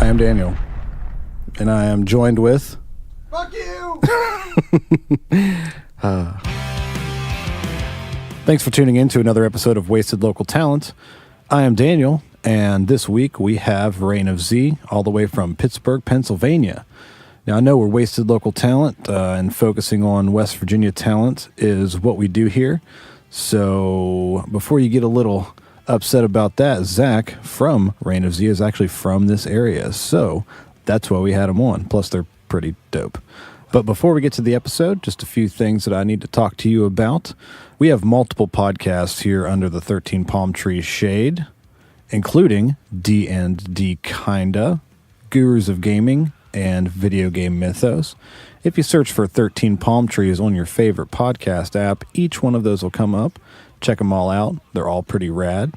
am Daniel, and I am joined with... Fuck you! Thanks for tuning in to another episode of Wasted Local Talent. I am Daniel, and this week we have Reign of Z, all the way from Pittsburgh, Pennsylvania. Now, I know we're Wasted Local Talent, and focusing on West Virginia talent is what we do here. So before you get a little upset about that, Zach from Reign of Z is actually from this area. So that's why we had him on. Plus, they're pretty dope. But before we get to the episode, just a few things that I need to talk to you about. We have multiple podcasts here under the 13 Palm Trees shade, including D&D Kinda, Gurus of Gaming, and Video Game Mythos. If you search for 13 Palm Trees on your favorite podcast app, each one of those will come up. Check them all out. They're all pretty rad.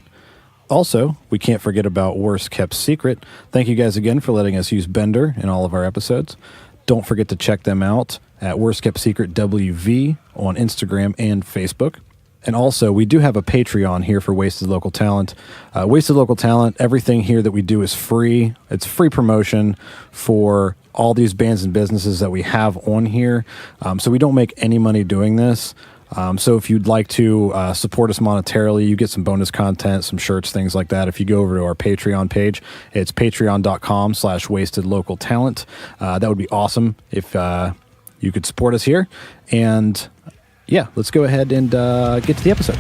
Also, we can't forget about Worst Kept Secret. Thank you guys again for letting us use Bender in all of our episodes. Don't forget to check them out at Worst Kept Secret WV on Instagram and Facebook. And also, we do have a Patreon here for Wasted Local Talent. Wasted Local Talent, everything here that we do is free. It's free promotion for all these bands and businesses that we have on here. So we don't make any money doing this. So if you'd like to support us monetarily, you get some bonus content, some shirts, things like that. If you go over to our Patreon page, it's patreon.com/wastedlocaltalent. That would be awesome if you could support us here. And yeah, let's go ahead and get to the episode.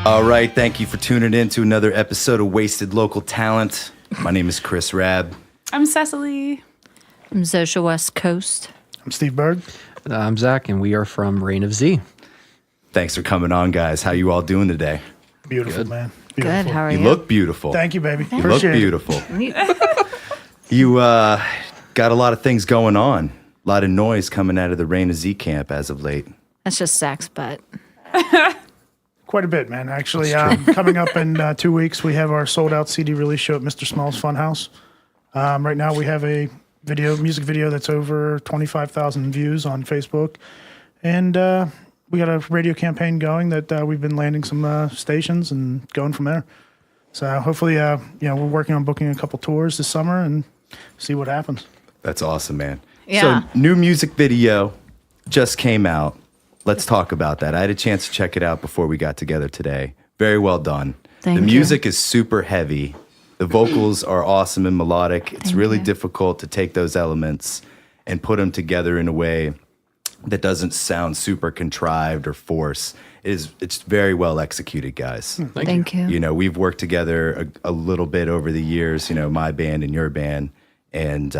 All right, thank you for tuning in to another episode of Wasted Local Talent. My name is Chris Rabb. I'm Cecily. I'm Zosia West Coast. I'm Steve Berg. I'm Zach, and we are from Reign of Z. Thanks for coming on, guys. How you all doing today? Beautiful, Good. man. Beautiful. Good, how are You you? look beautiful. Thank you, baby. You look Appreciate it. beautiful. You got a lot of things going on. A lot of noise coming out of the Reign of Z camp as of late. That's just Zach's butt. Quite a bit, man. Actually, coming up in 2 weeks, we have our sold-out CD release show at Mr. Small's Funhouse. Right now, we have a music video that's over 25,000 views on Facebook. And we got a radio campaign going that we've been landing some stations and going from there. So hopefully, we're working on booking a couple tours this summer and see what happens. That's awesome, man. Yeah. So, new music video just came out. Let's talk about that. I had a chance to check it out before we got together today. Very well done. Thank the you. music is super heavy. The vocals are awesome and melodic. It's Thank really you. difficult to take those elements and put them together in a way that doesn't sound super contrived or forced. It's very well executed, guys. Thank you. You know, we've worked together a little bit over the years, you know, my band and your band. And,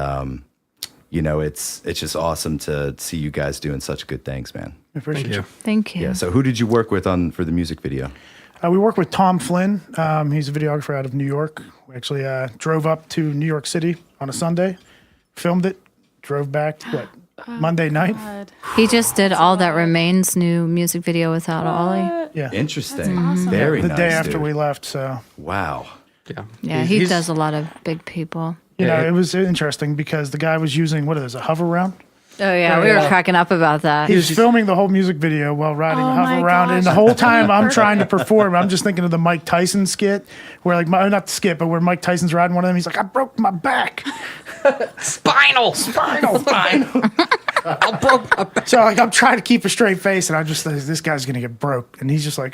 you know, it's just awesome to see you guys doing such good things, man. I appreciate you. Thank you. Yeah. So who did you work with for the music video? We work with Tom Flynn. He's a videographer out of New York. We actually drove up to New York City on a Sunday, filmed it, drove back, Monday night? He just did All That Remains new music video without Ollie. Yeah. Interesting. awesome. Very The nice. day after dude. we left, so... Wow. Yeah, Yeah, he does a lot of big people. You know, Yeah. it was interesting because the guy was using, a hover round? Oh, yeah, we were cracking up about that. He was filming the whole music video while riding a Oh hover my round, and gosh. the whole time I'm trying to perform, I'm just thinking of the Mike Tyson skit, where not the skit, but where Mike Tyson's riding one of them, he's like, I broke my back. Spinal. I broke my back. So I'm trying to keep a straight face, and I'm just like, this guy's going to get broke. And he's just like,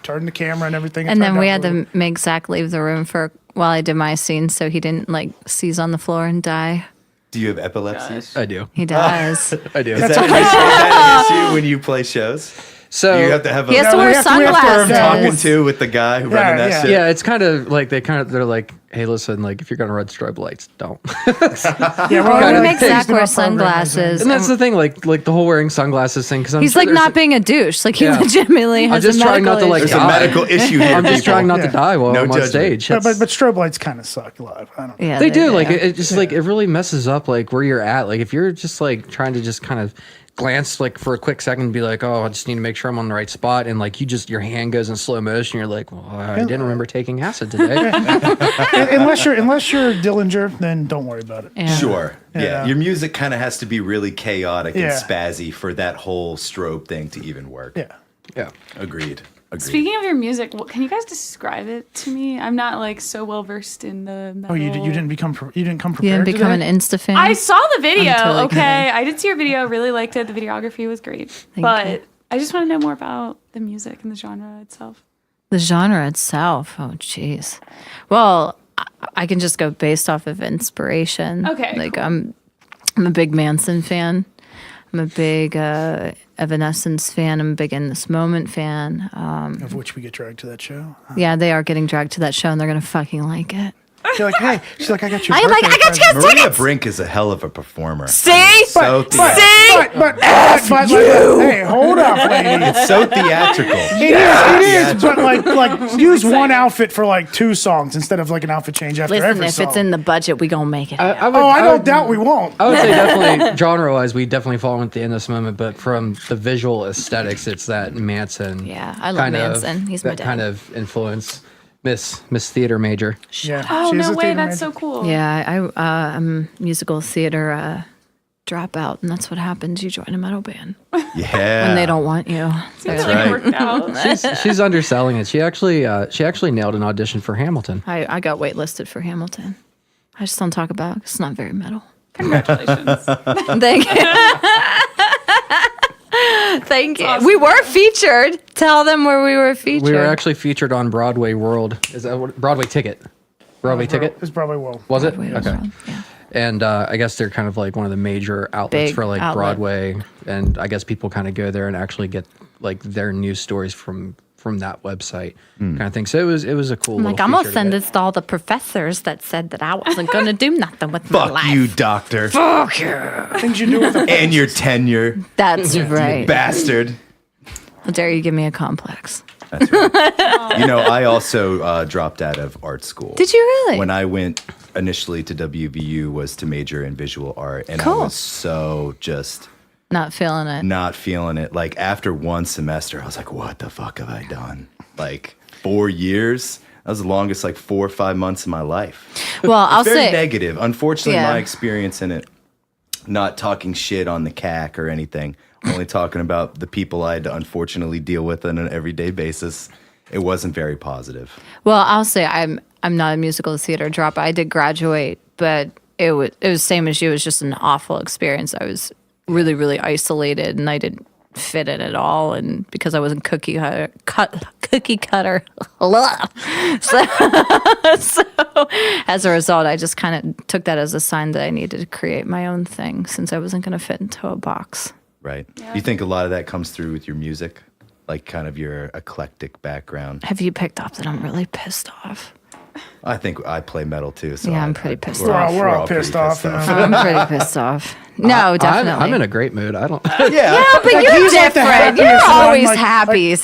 turn the camera and everything. And then turned we out had really- to make Zach leave the room while I did my scene so he didn't seize on the floor and die. Do you have epilepsy? I do. He does. I do. Is that an issue when you play shows? So Do you have to have He has a to wear we have to- we have to- sunglasses. talking to with the guy who running that yeah. shit? yeah, it's kind of like they're like, hey, listen, like if you're gonna run strobe lights, don't. Yeah, Or we're we like, make please Zach do wear not program these sunglasses. And that's the thing, like the whole wearing sunglasses thing. Because He's sure like there's not being a douche. Like he Yeah. legitimately has I'm just a trying not to medical like There's a die. medical issue here. I'm just people. trying not Yeah. to die while No I'm on judgment. stage. But That's- strobe lights kind of suck live. I don't know. Yeah, they do. Like it just like it really messes up like where you're at. Like if you're just like trying to just kind of glance like for a quick second and be like, oh, I just need to make sure I'm on the right spot, and like your hand goes in slow motion. You're like, well, I didn't remember taking acid today. Unless you're Dillinger, then don't worry about it. Yeah. Sure. Yeah. Yeah. Your music kind of has to be really chaotic Yeah. and spazzy for that whole strobe thing to even work. Yeah. Yeah. Agreed. Speaking of your music, can you guys describe it to me? I'm not like so well versed in the metal. Oh, you didn't come prepared. You didn't become an Insta fan. I saw the video. totally Okay, kidding. I did see your video. Really liked it. The videography was great. But you. I just want to know more about the music and the genre itself. The genre itself. Oh, jeez. Well, I can just go based off of inspiration. Okay, Like cool. I'm a big Manson fan. I'm a big Evanescence fan. I'm a big In This Moment fan. Of which we get dragged to that show. Yeah, they are getting dragged to that show, and they're gonna fucking like it. You're like, hey, she's like, I got your. I birthday got you guys present. Maria Brink is a hell of a performer. See? So But, theatrical. but hey, hold up, lady. It's so theatrical. It is, but like use one outfit for like 2 songs instead of like an outfit change after Listen, every if song. it's in the budget, we gonna make it. I I don't doubt we won't. I would say definitely genre-wise, we definitely fall into In This Moment, but from the visual aesthetics, it's that Manson. Yeah, I love kind of- Manson. He's my that dad. kind of influence. Miss Theater Major. Yeah. Oh, she is no a way. theater That's major. so cool. Yeah, I'm musical theater dropout, and that's what happens. You join a metal band Yeah. when they don't want you. It's So, like right. worked out. She's underselling it. She actually nailed an audition for Hamilton. I got waitlisted for Hamilton. I just don't talk about it 'cause it's not very metal. Congratulations. Thank you. Thank you. We were featured. Tell them where we were featured. We were actually featured on Broadway World. Is that what, Broadway Ticket? Broadway Ticket? It's probably well. Was it? Broadway Okay. World, yeah. And I guess they're kind of like one of the major outlets Big for like outlet. Broadway, and I guess people kind of go there and actually get like their news stories from that website kind of thing. So it was a cool. I'm like, little I'm gonna feature send get. this to all the professors that said that I wasn't gonna do nothing with my Fuck life. you, doctor. Fuck you. Things you do with a And your tenure, That's right. bastard. How dare you give me a complex? You know, I also dropped out of art school. Did you really? When I went initially to WVU was to major in visual art, and Cool. I was so just Not feeling it. not feeling it. Like after one semester, I was like, "What the fuck have I done?" Like 4 years. That was the longest, like 4 or 5 months of my life. Well, I'll Very say negative. Unfortunately, Yeah. my experience in it, not talking shit on the CAC or anything, only talking about the people I had to unfortunately deal with on an everyday basis. It wasn't very positive. Well, I'll say I'm not a musical theater dropout. I did graduate, but it was same as you. It was just an awful experience. I was really, really isolated, and I didn't fit in at all. And because I wasn't cookie cutter, so as a result, I just kind of took that as a sign that I needed to create my own thing, since I wasn't going to fit into a box. Right. You think a lot of that comes through with your music? Like kind of your eclectic background? Have you picked up that I'm really pissed off? I think I play metal too. So Yeah, I'm pretty pissed We're off. all, we're all pissed off. I'm pretty pissed off. No, definitely. I'm in a great mood. I don't. Yeah. But you're he's like the different. You're happiest one, always like- happy.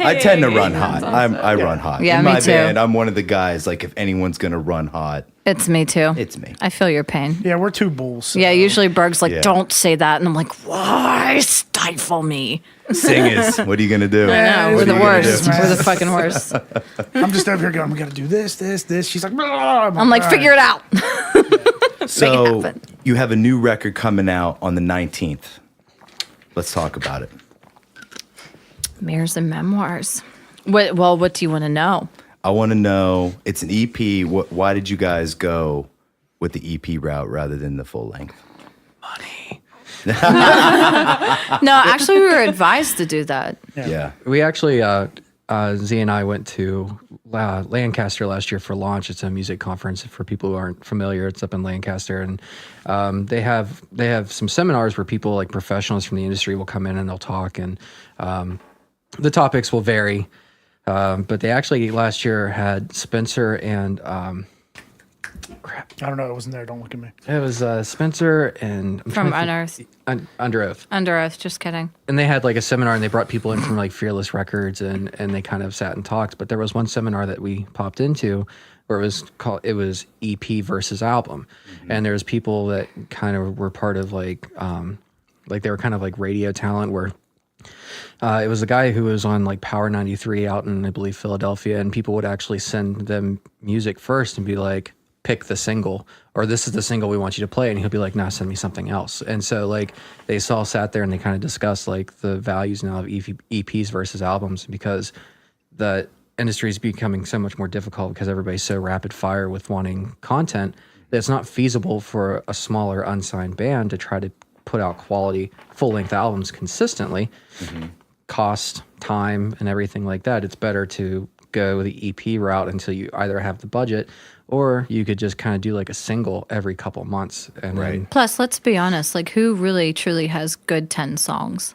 I tend to run hot. I run hot. Yeah, In me my too. band, I'm one of the guys, like if anyone's going to run hot, It's me too. it's me. I feel your pain. Yeah, we're 2 bulls. So. Yeah, usually Berg's like, Yeah. don't say that. And I'm like, why stifle me? Singers, what are you going to do? Yeah, No, we're what the are you gonna worst. do, man? We're the fucking worst. I'm just over here going, we got to do this. She's like, I'm like, figure it out. So happen. you have a new record coming out on the 19th. Let's talk about it. Mirrors and Memoirs. What do you want to know? I want to know, it's an EP. Why did you guys go with the EP route rather than the full length? No, actually, we were advised to do that. Yeah. We actually, Z and I went to Lancaster last year for Launch. It's a music conference for people who aren't familiar. It's up in Lancaster, and they have some seminars where people like professionals from the industry will come in and they'll talk, and the topics will vary. But they actually last year had Spencer and I don't know. I wasn't there. Don't look at me. it was Spencer and I'm From trying to Unearth. think- Under Oath. Under Oath, just kidding. And they had like a seminar, and they brought people in from like Fearless Records, and they kind of sat and talked. But there was one seminar that we popped into where it was EP versus album, and there was people that kind of were part of like they were kind of like radio talent where. It was a guy who was on like Power 93 out in, I believe, Philadelphia, and people would actually send them music first and be like, pick the single, or this is the single we want you to play, and he'll be like, nah, send me something else. And so like they all sat there and they kind of discussed like the values now of EPs versus albums, because the industry is becoming so much more difficult because everybody's so rapid fire with wanting content that it's not feasible for a smaller unsigned band to try to put out quality full-length albums consistently. Cost, time, and everything like that. It's better to go the EP route until you either have the budget, or you could just kind of do like a single every couple months. And then Plus, let's be honest, like who really truly has good 10 songs?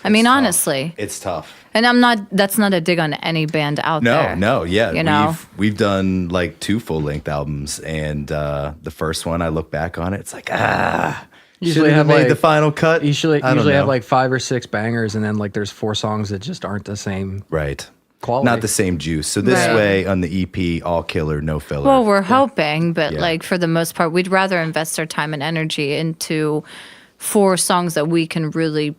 I mean, honestly. It's tough. And that's not a dig on any band out there. No, yeah. You know? We've done like 2 full-length albums, and the first one, I look back on it, it's like, usually have made like the final cut. Usually I don't have know. like 5 or 6 bangers, and then like there's 4 songs that just aren't the same Right. quality. Not the same juice. So this Right. way on the EP, all killer, no filler. Well, we're hoping, but Yeah. like for the most part, we'd rather invest our time and energy into 4 songs that we can really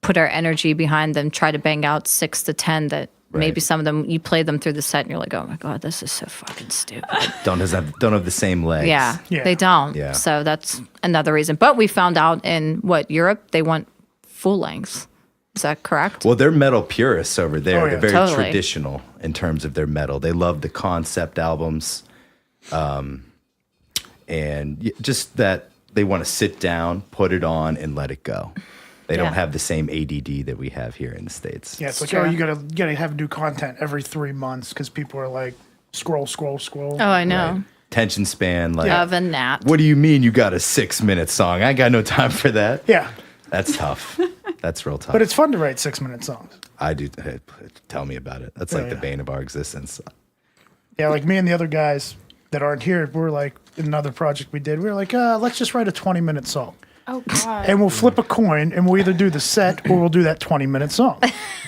put our energy behind them, try to bang out 6 to 10 that maybe some of them, you play them through the set and you're like, oh my God, this is so fucking stupid. don't have the same legs. Yeah, Yeah. they don't. Yeah. So that's another reason. But we found out in Europe, they want full lengths. Is that correct? Well, they're metal purists over there. Oh, yeah. They're very Totally. traditional in terms of their metal. They love the concept albums, and just that they want to sit down, put it on, and let it go. They don't Yeah. have the same ADD that we have here in the States. Yeah, it's like, Sure. oh, you gotta have new content every 3 months because people are like, scroll. Oh, I know. Right. Attention span, like, Of a gnat. what do you mean you got a 6-minute song? I ain't got no time for that. Yeah, That's tough. That's real tough. but it's fun to write 6-minute songs. I do. Tell me about it. That's like the yeah. bane of our existence. Yeah, like me and the other guys that aren't here, we're like, in another project we did, we were like, let's just write a 20-minute song. Oh God. And we'll flip a coin, and we'll either do the set or we'll do that 20-minute song.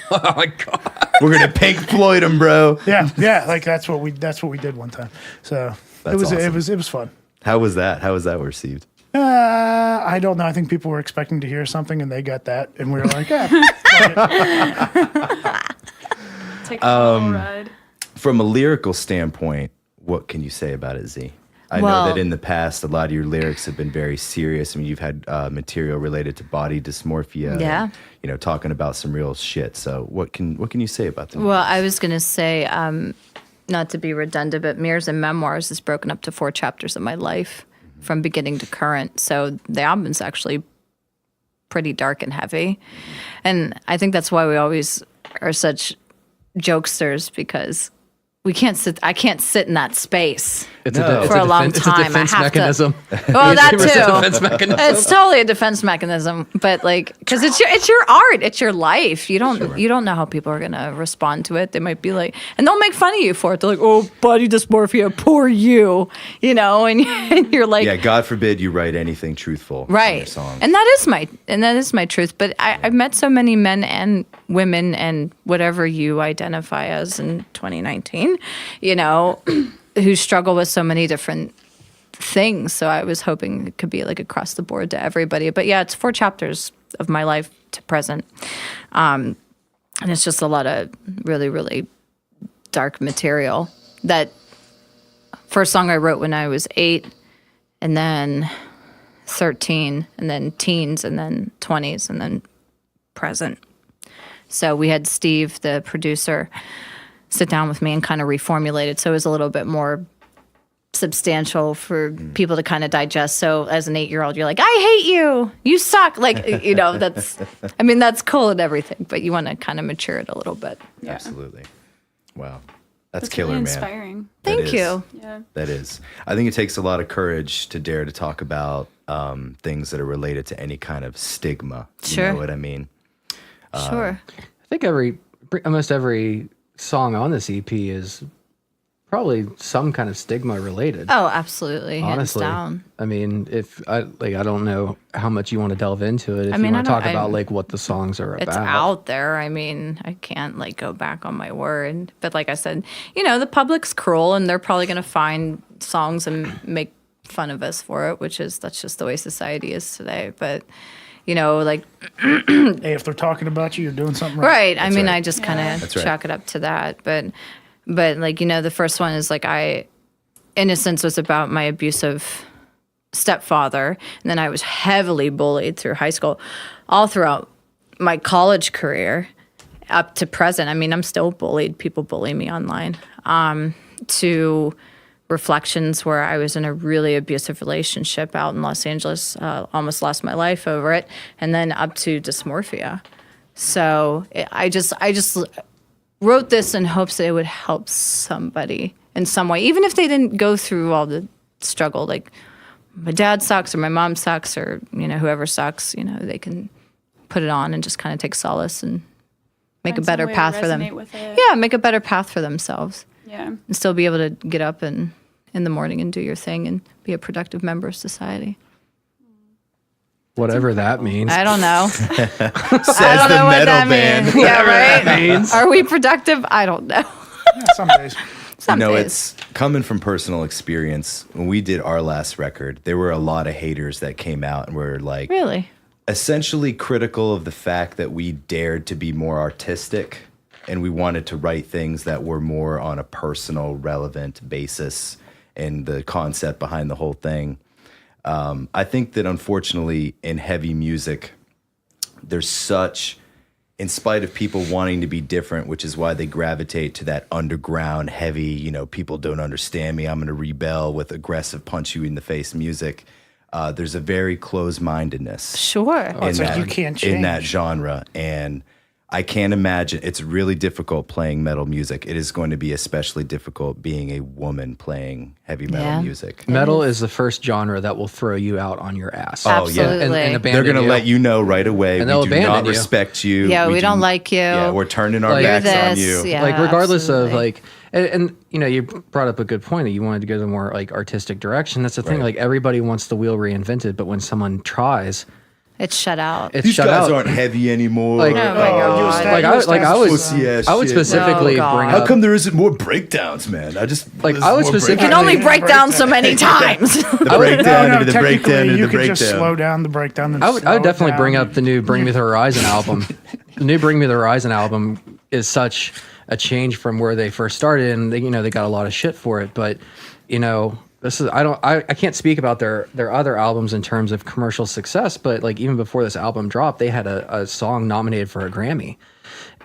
Oh my God. We're gonna Pink Floyd them, bro. Yeah, like that's what we did one time. So That's it awesome. was fun. How was that? How was that received? I don't know. I think people were expecting to hear something, and they got that, and we were like, yeah. Take a full ride. From a lyrical standpoint, what can you say about it, Z? I Well- know that in the past, a lot of your lyrics have been very serious. I mean, you've had material related to body dysmorphia. Yeah. And, talking about some real shit. So what can you say about them? Well, I was going to say, not to be redundant, but Mirrors and Memoirs is broken up to 4 chapters of my life from beginning to current. So the album's actually pretty dark and heavy. And I think that's why we always are such jokesters, because I can't sit in that space. It's No. it's For a long It's time. a defense I have to- mechanism. Well, that It's a too. defense mechanism. It's totally a defense mechanism, but like, because it's your art, it's your life. You don't know how people are gonna respond to it. They might be like, and they'll make fun of you for it. They're like, "Oh, body dysmorphia, poor you," and you're like, Yeah, God forbid you write anything truthful in your right. song. And that is my truth. But I've met so many men and women and whatever you identify as in 2019, who struggle with so many different things. So I was hoping it could be like across the board to everybody. But yeah, it's 4 chapters of my life to present. And it's just a lot of really, really dark material. That first song I wrote when I was 8, and then 13, and then teens, and then 20s, and then present. So we had Steve, the producer, sit down with me and kind of reformulate it so it was a little bit more substantial for people to kind of digest. So as an 8-year-old, you're like, I hate you. You suck. Like, that's cool and everything, but you want to kind of mature it a little bit. Absolutely. Wow. That's That's killer, really man. inspiring. That Thank is. you. Yeah. That is. I think it takes a lot of courage to dare to talk about things that are related to any kind of stigma. Sure. You know what I mean? Sure. I think almost every song on this EP is probably some kind of stigma related. Oh, absolutely. Hands Honestly, down. I mean, I don't know how much you want to delve into it. If I you mean, want to I don't- talk about I'm- like what the songs are It's about. out there. I mean, I can't like go back on my word. But like I said, the public's cruel, and they're probably going to find songs and make fun of us for it, that's just the way society is today. But like, Hey, if they're talking about you, you're doing something right. right. I mean, right. I just kind of That's right. chalk it up to that. But like, the first one is like, Innocence was about my abusive stepfather. And then I was heavily bullied through high school, all throughout my college career up to present. I mean, I'm still bullied. People bully me online. To Reflections, where I was in a really abusive relationship out in Los Angeles, almost lost my life over it, and then up to Dysmorphia. So I just wrote this in hopes that it would help somebody in some way, even if they didn't go through all the struggle. Like my dad sucks, or my mom sucks, or whoever sucks. They can put it on and just kind of take solace and make a Find some better way to path for them. resonate with it. Yeah, make a better path for themselves. Yeah. And still be able to get up in the morning and do your thing and be a productive member of society. Whatever that means. I don't know. Says I don't the know what metal that band. means. Yeah, right? That means. Are we productive? I don't know. Yeah, some days. Some You know, days. it's coming from personal experience. When we did our last record, there were a lot of haters that came out and were like Really? essentially critical of the fact that we dared to be more artistic and we wanted to write things that were more on a personal, relevant basis and the concept behind the whole thing. I think that unfortunately in heavy music, there's such, in spite of people wanting to be different, which is why they gravitate to that underground, heavy, people don't understand me, I'm going to rebel with aggressive, punch you in the face music. There's a very closed-mindedness Sure. It's like you can't in that change. genre. And I can't imagine, it's really difficult playing metal music. It is going to be especially difficult being a woman playing heavy metal Yeah. music. Metal is the first genre that will throw you out on your ass. Oh, yeah. Absolutely. And They're abandon going to you. let you know right away. And We they'll do abandon not you. respect you. Yeah, we don't do- like you. Yeah, we're turning our Like, backs You're on this, you. yeah. Like regardless of absolutely. like, and you brought up a good point that you wanted to go the more like artistic direction. That's the thing. Right. Like everybody wants the wheel reinvented, but when someone tries, It's shut out. it's These shut guys out. aren't heavy anymore. Like- Oh my Oh, God. you established- Like you I established was, pussy ass I would shit. specifically Oh, God. bring How up. come there isn't more breakdowns, man? I just Like, there's I would more specifically- You can only break down so many times. The breakdown into the technically, breakdown into you the could just slow breakdown. down the breakdown. And I would slow it definitely down. bring up the new Bring Me the Horizon album. The new Bring Me the Horizon album is such a change from where they first started, and they got a lot of shit for it. But this is I can't speak about their other albums in terms of commercial success. But like even before this album dropped, they had a song nominated for a Grammy,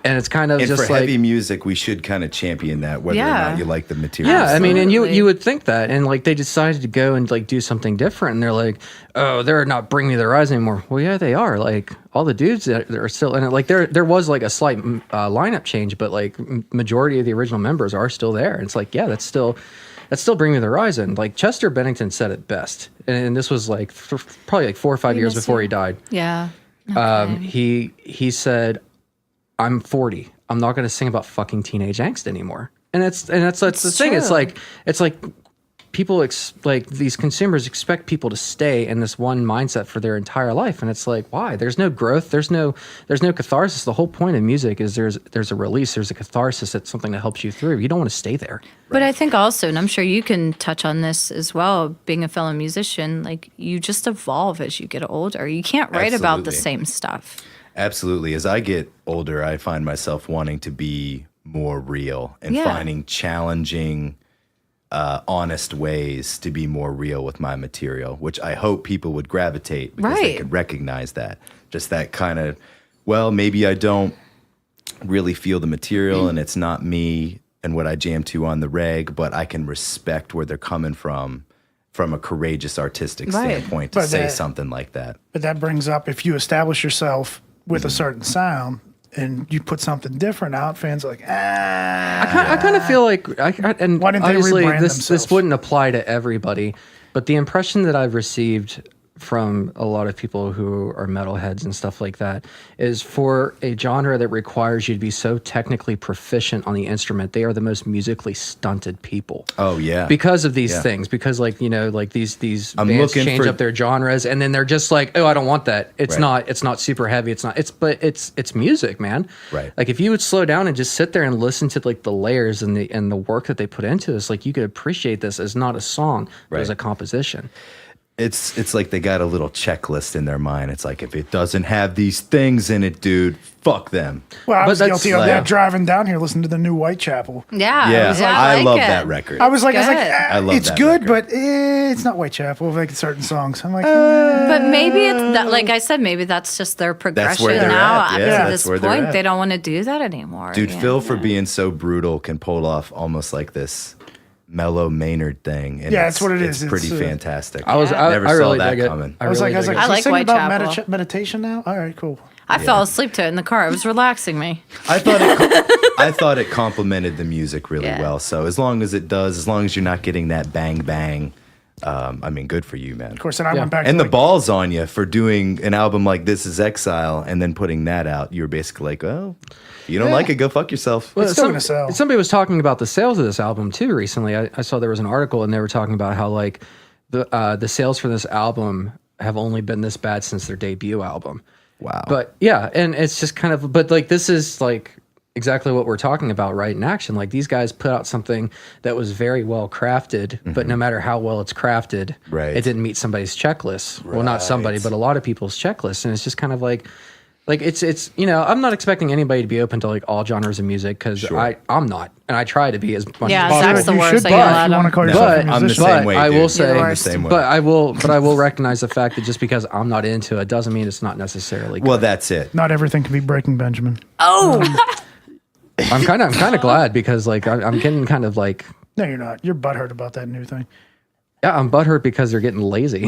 and it's kind of And just for like heavy music, we should kind of champion that, whether or Yeah. not you like the material. yeah, I mean, and Absolutely. you would think that, and like they decided to go and like do something different, and they're like, oh, they're not Bring Me the Horizon anymore. Well, yeah, they are. Like all the dudes that are still in it. Like there was like a slight lineup change, but like majority of the original members are still there. And it's like, yeah, that's still Bring Me the Horizon. Like Chester Bennington said it best, and this was like probably like 4 or 5 years miss before you. he died. Yeah. Okay. He said, I'm 40. I'm not going to sing about fucking teenage angst anymore. And that's the thing. It's like people like these consumers expect people to stay in this one mindset for their entire life, and it's like, why? There's no growth. There's no catharsis. The whole point of music is there's a release. There's a catharsis. It's something that helps you through. You don't want to stay there. But I think also, and I'm sure you can touch on this as well, being a fellow musician, like you just evolve as you get older. You can't write about the Absolutely. same stuff. Absolutely. As I get older, I find myself wanting to be more real and Yeah. finding challenging, honest ways to be more real with my material, which I hope people would gravitate because they Right. could recognize that. Just that kind of, well, maybe I don't really feel the material and it's not me and what I jam to on the reg, but I can respect where they're coming from a courageous artistic Right. standpoint to But say that- something like that. But that brings up if you establish yourself with a certain sound and you put something different out, fans are like, I kind of feel like, and Why didn't they obviously rebrand this themselves? wouldn't apply to everybody, but the impression that I've received from a lot of people who are metalheads and stuff like that is for a genre that requires you to be so technically proficient on the instrument, they are the most musically stunted people. Oh, yeah. Because of these Yeah. things, because like like these I'm bands looking change for- up their genres, and then they're just like, oh, I don't want that. It's Right. not super heavy. But it's music, man. Right. Like if you would slow down and just sit there and listen to like the layers and the work that they put into this, like you could appreciate this as not a song, but as Right. a composition. It's like they got a little checklist in their mind. It's like, if it doesn't have these things in it, dude, fuck them. Well, I was that's guilty of like- that driving down here, listening to the new Whitechapel. Yeah. Yeah, I I like love it. that record. I was like, Good. I love it's that good, record. but it's not Whitechapel. Like certain songs, I'm like, But maybe it's that, like I said, maybe that's just their progression where they're now. at. Up Yeah, to that's this where they're point, at. they don't want to do that anymore. Dude, yeah. Phil, for being so brutal, can pull off almost like this mellow Maynard thing. And Yeah, that's what it is. It's pretty It's, fantastic. I never I saw really that dig it. coming. I was like, dig so it. I like singing about Whitechapel. meditation now. All right, cool. I fell asleep to it in the car. It was relaxing me. I thought it complemented the music really Yeah. well. So as long as it does, as long as you're not getting that bang bang, I mean, good for you, man. Of course, and I Yeah. went back And to the balls on you for doing an album like This Is Exile and then putting that out. You were basically like, oh, if you don't like it, go fuck yourself. Well, It's still gonna sell. Somebody was talking about the sales of this album too recently. I saw there was an article and they were talking about how like the sales for this album have only been this bad since their debut album. Wow. But yeah, and it's just kind of, but like this is like exactly what we're talking about, right? In action, like these guys put out something that was very well crafted, but no matter how well it's crafted, Right. it didn't meet somebody's checklist. Well, not somebody, but a lot of people's checklists, and it's just kind of like it's you know, I'm not expecting anybody to be open to like all genres of music because I'm not, and I try to be as much Yeah, as possible. Zach's the you worst. should I buy yell if at you want to him. call yourself a I'm the musician. same way, I dude. will say, You're the I'm the worst. same way. but I will recognize the fact that just because I'm not into it doesn't mean it's not necessarily. Well, good. that's it. Not everything can be Breaking Benjamin. Oh, I'm kind of glad because like I'm getting kind of like No, you're not. You're butthurt about that new thing. yeah, I'm butthurt because they're getting lazy.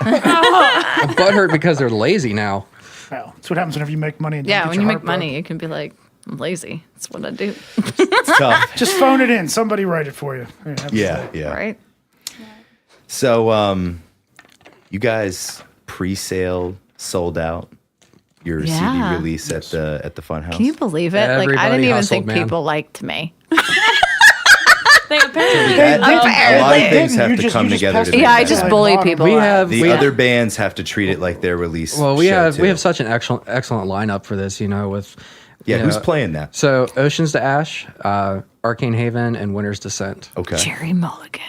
I'm butthurt because they're lazy now. Well, that's what happens whenever you make money. And yeah. get When your you make heart broke. money, you can be like, I'm lazy. That's what I do. It's tough. just phone it in. Somebody write it for you. Here, have Yeah, this. yeah. Right? So, you guys pre-sale sold out your Yeah. CD release at the Funhouse. Can you believe it? Like, I Everybody didn't even hustled, think man. people liked me. They apparently That- a lot of things didn't. have You to just- come you just together. posted To it. Yeah, I make just that. bully bottom. people. We have The we other have, bands have to treat it like their release. well we show, have too. we have such an excellent lineup for this. You know with Yeah, you who's know, playing that? So Oceans to Ash, Arcane Haven, and Winter's Descent. Okay. Jerry Mulligan.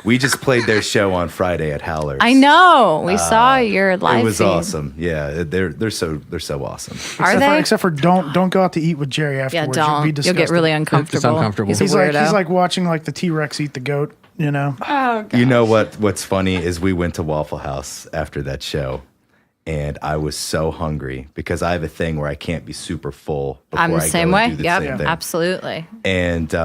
We just played their show on Friday at Howler's. I know. We saw your live It was feed. awesome. Yeah, they're so awesome. Are they? Except for don't go out to eat with Jerry Yeah, afterwards. don't. You'll be You'll get really disgusted. uncomfortable. uncomfortable. He's a He's weirdo. like watching like the T-Rex eat the goat. You know. Oh, God. You know what's funny is we went to Waffle House after that show, and I was so hungry because I have a thing where I can't be super full before I'm the I go same and way. do the Yep, same thing. absolutely. And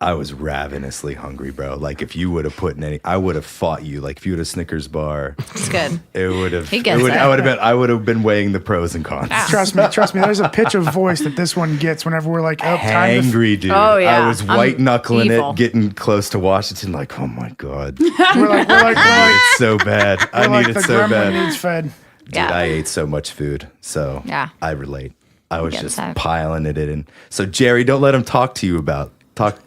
I was ravenously hungry, bro. Like if you would have put in any, I would have fought you. Like if you had a Snickers bar, It's good. it would have. He gets it. I would have been weighing the pros and cons. Trust me. There's a pitch of voice that this one gets whenever we're like, oh, time to. Angry, dude. Oh, yeah. I was I'm white knuckling evil. it, getting close to Washington. Like, oh my god, We're like, it's so bad. I like need the it so gremlin bad. needs fed. Dude, Yeah. I ate so much food, so Yeah. I relate. I was Get just that. piling it in. So Jerry, don't let him talk to you about you. I'm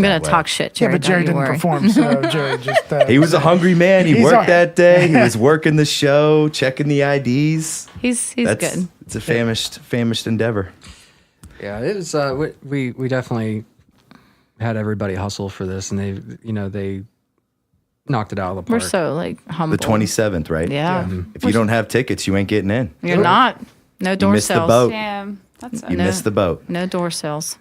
gonna that way. talk shit, Yeah, Jerry. but Jerry don't you didn't worry. perform, so Jerry just. He was a hungry man. He He's worked all- that day. He was working the show, checking the IDs. He's That's good. It's a famished endeavor. Yeah, it was. We definitely had everybody hustle for this, and they knocked it out of the park. We're so like humble. The 27th, right? Yeah. If you don't have tickets, you ain't getting in. You're not. No door missed the sales. boat. Damn. That's You missed the boat. No door sales.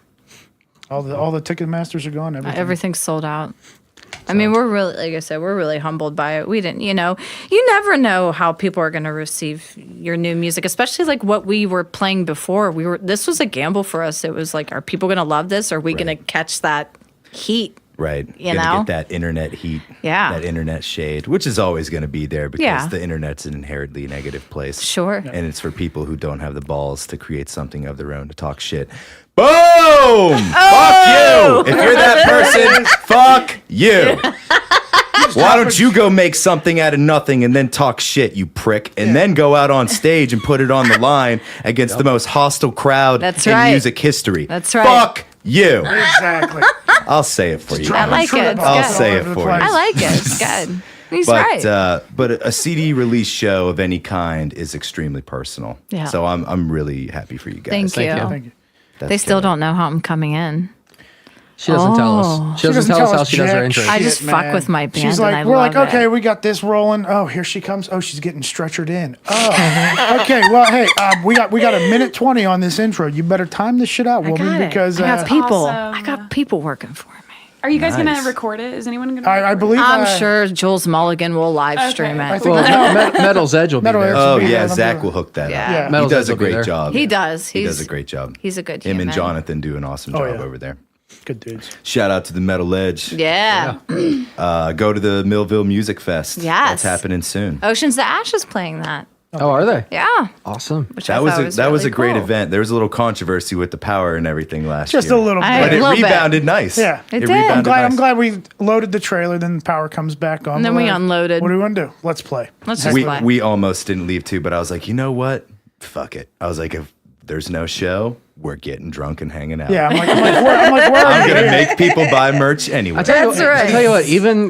all the ticket masters are gone. Everything's sold out. I mean, we're really, like I said, we're really humbled by it. We didn't, you never know how people are going to receive your new music, especially like what we were playing before. This was a gamble for us. It was like, are people going to love this? Are we going to catch that heat? Right. You Gonna know? get that internet heat. Yeah. That internet shade, which is always going to be there because Yeah. the internet's an inherently negative place. Sure. And it's for people who don't have the balls to create something of their own to talk shit. Boom! Fuck you! If you're that person, fuck you! Why don't you go make something out of nothing and then talk shit, you prick, and then go out on stage and put it on the line against the most hostile crowd That's in right. music history? That's right. Fuck you! Exactly. I'll say it for you. I like it. It's I'll good. say it for you. I like it. It's good. He's But right. but a CD release show of any kind is extremely personal. Yeah. So I'm really happy for you guys. Thank you. Thank you. That's They still killer. don't know how I'm coming in. She doesn't tell us. She doesn't tell us how she does her jack intro. I shit, just fuck man. with my band. She's and like, I we're like, love okay, it. we got this rolling. Oh, here she comes. Oh, she's getting stretchered in. Oh, okay. Well, hey, we got a minute 20 on this intro. You better time this shit out, woman, because I got people. Awesome. I got people working for me. Are you guys Nice. gonna record it? Is anyone gonna? I believe I'm sure Jules Mulligan will live stream Okay. it. I think Well, Metal's Edge will be Metal there. Edge. Oh Yeah, yeah, I'm Zach doing- will hook that Yeah. up. Yeah. He Metal's does Edge a will be great there. job. He does. He does a great job. He's a good Him and human. Jonathan do an awesome job yeah. over there. good dudes. Shout out to the Metal Edge. Yeah. Go to the Millville Music Fest. Yes. That's happening soon. Oceans to Ash is playing that. Oh, are they? Yeah. Awesome. Which That I was thought that was really a great cool. event. There was a little controversy with the power and everything last Just year. a little bit. I- But it little bit. rebounded nice. Yeah. It did. rebounded I'm nice. glad we loaded the trailer, then the power comes back on. And then We're we like, unloaded. What do we want to do? Let's play. Let's just We play. we almost didn't leave too, but I was like, you know what? Fuck it. I was like, if there's no show, we're getting drunk and hanging out. Yeah, I'm like, where are I'm you? gonna make people buy merch anyway. I tell you, That's what, right. I tell you what,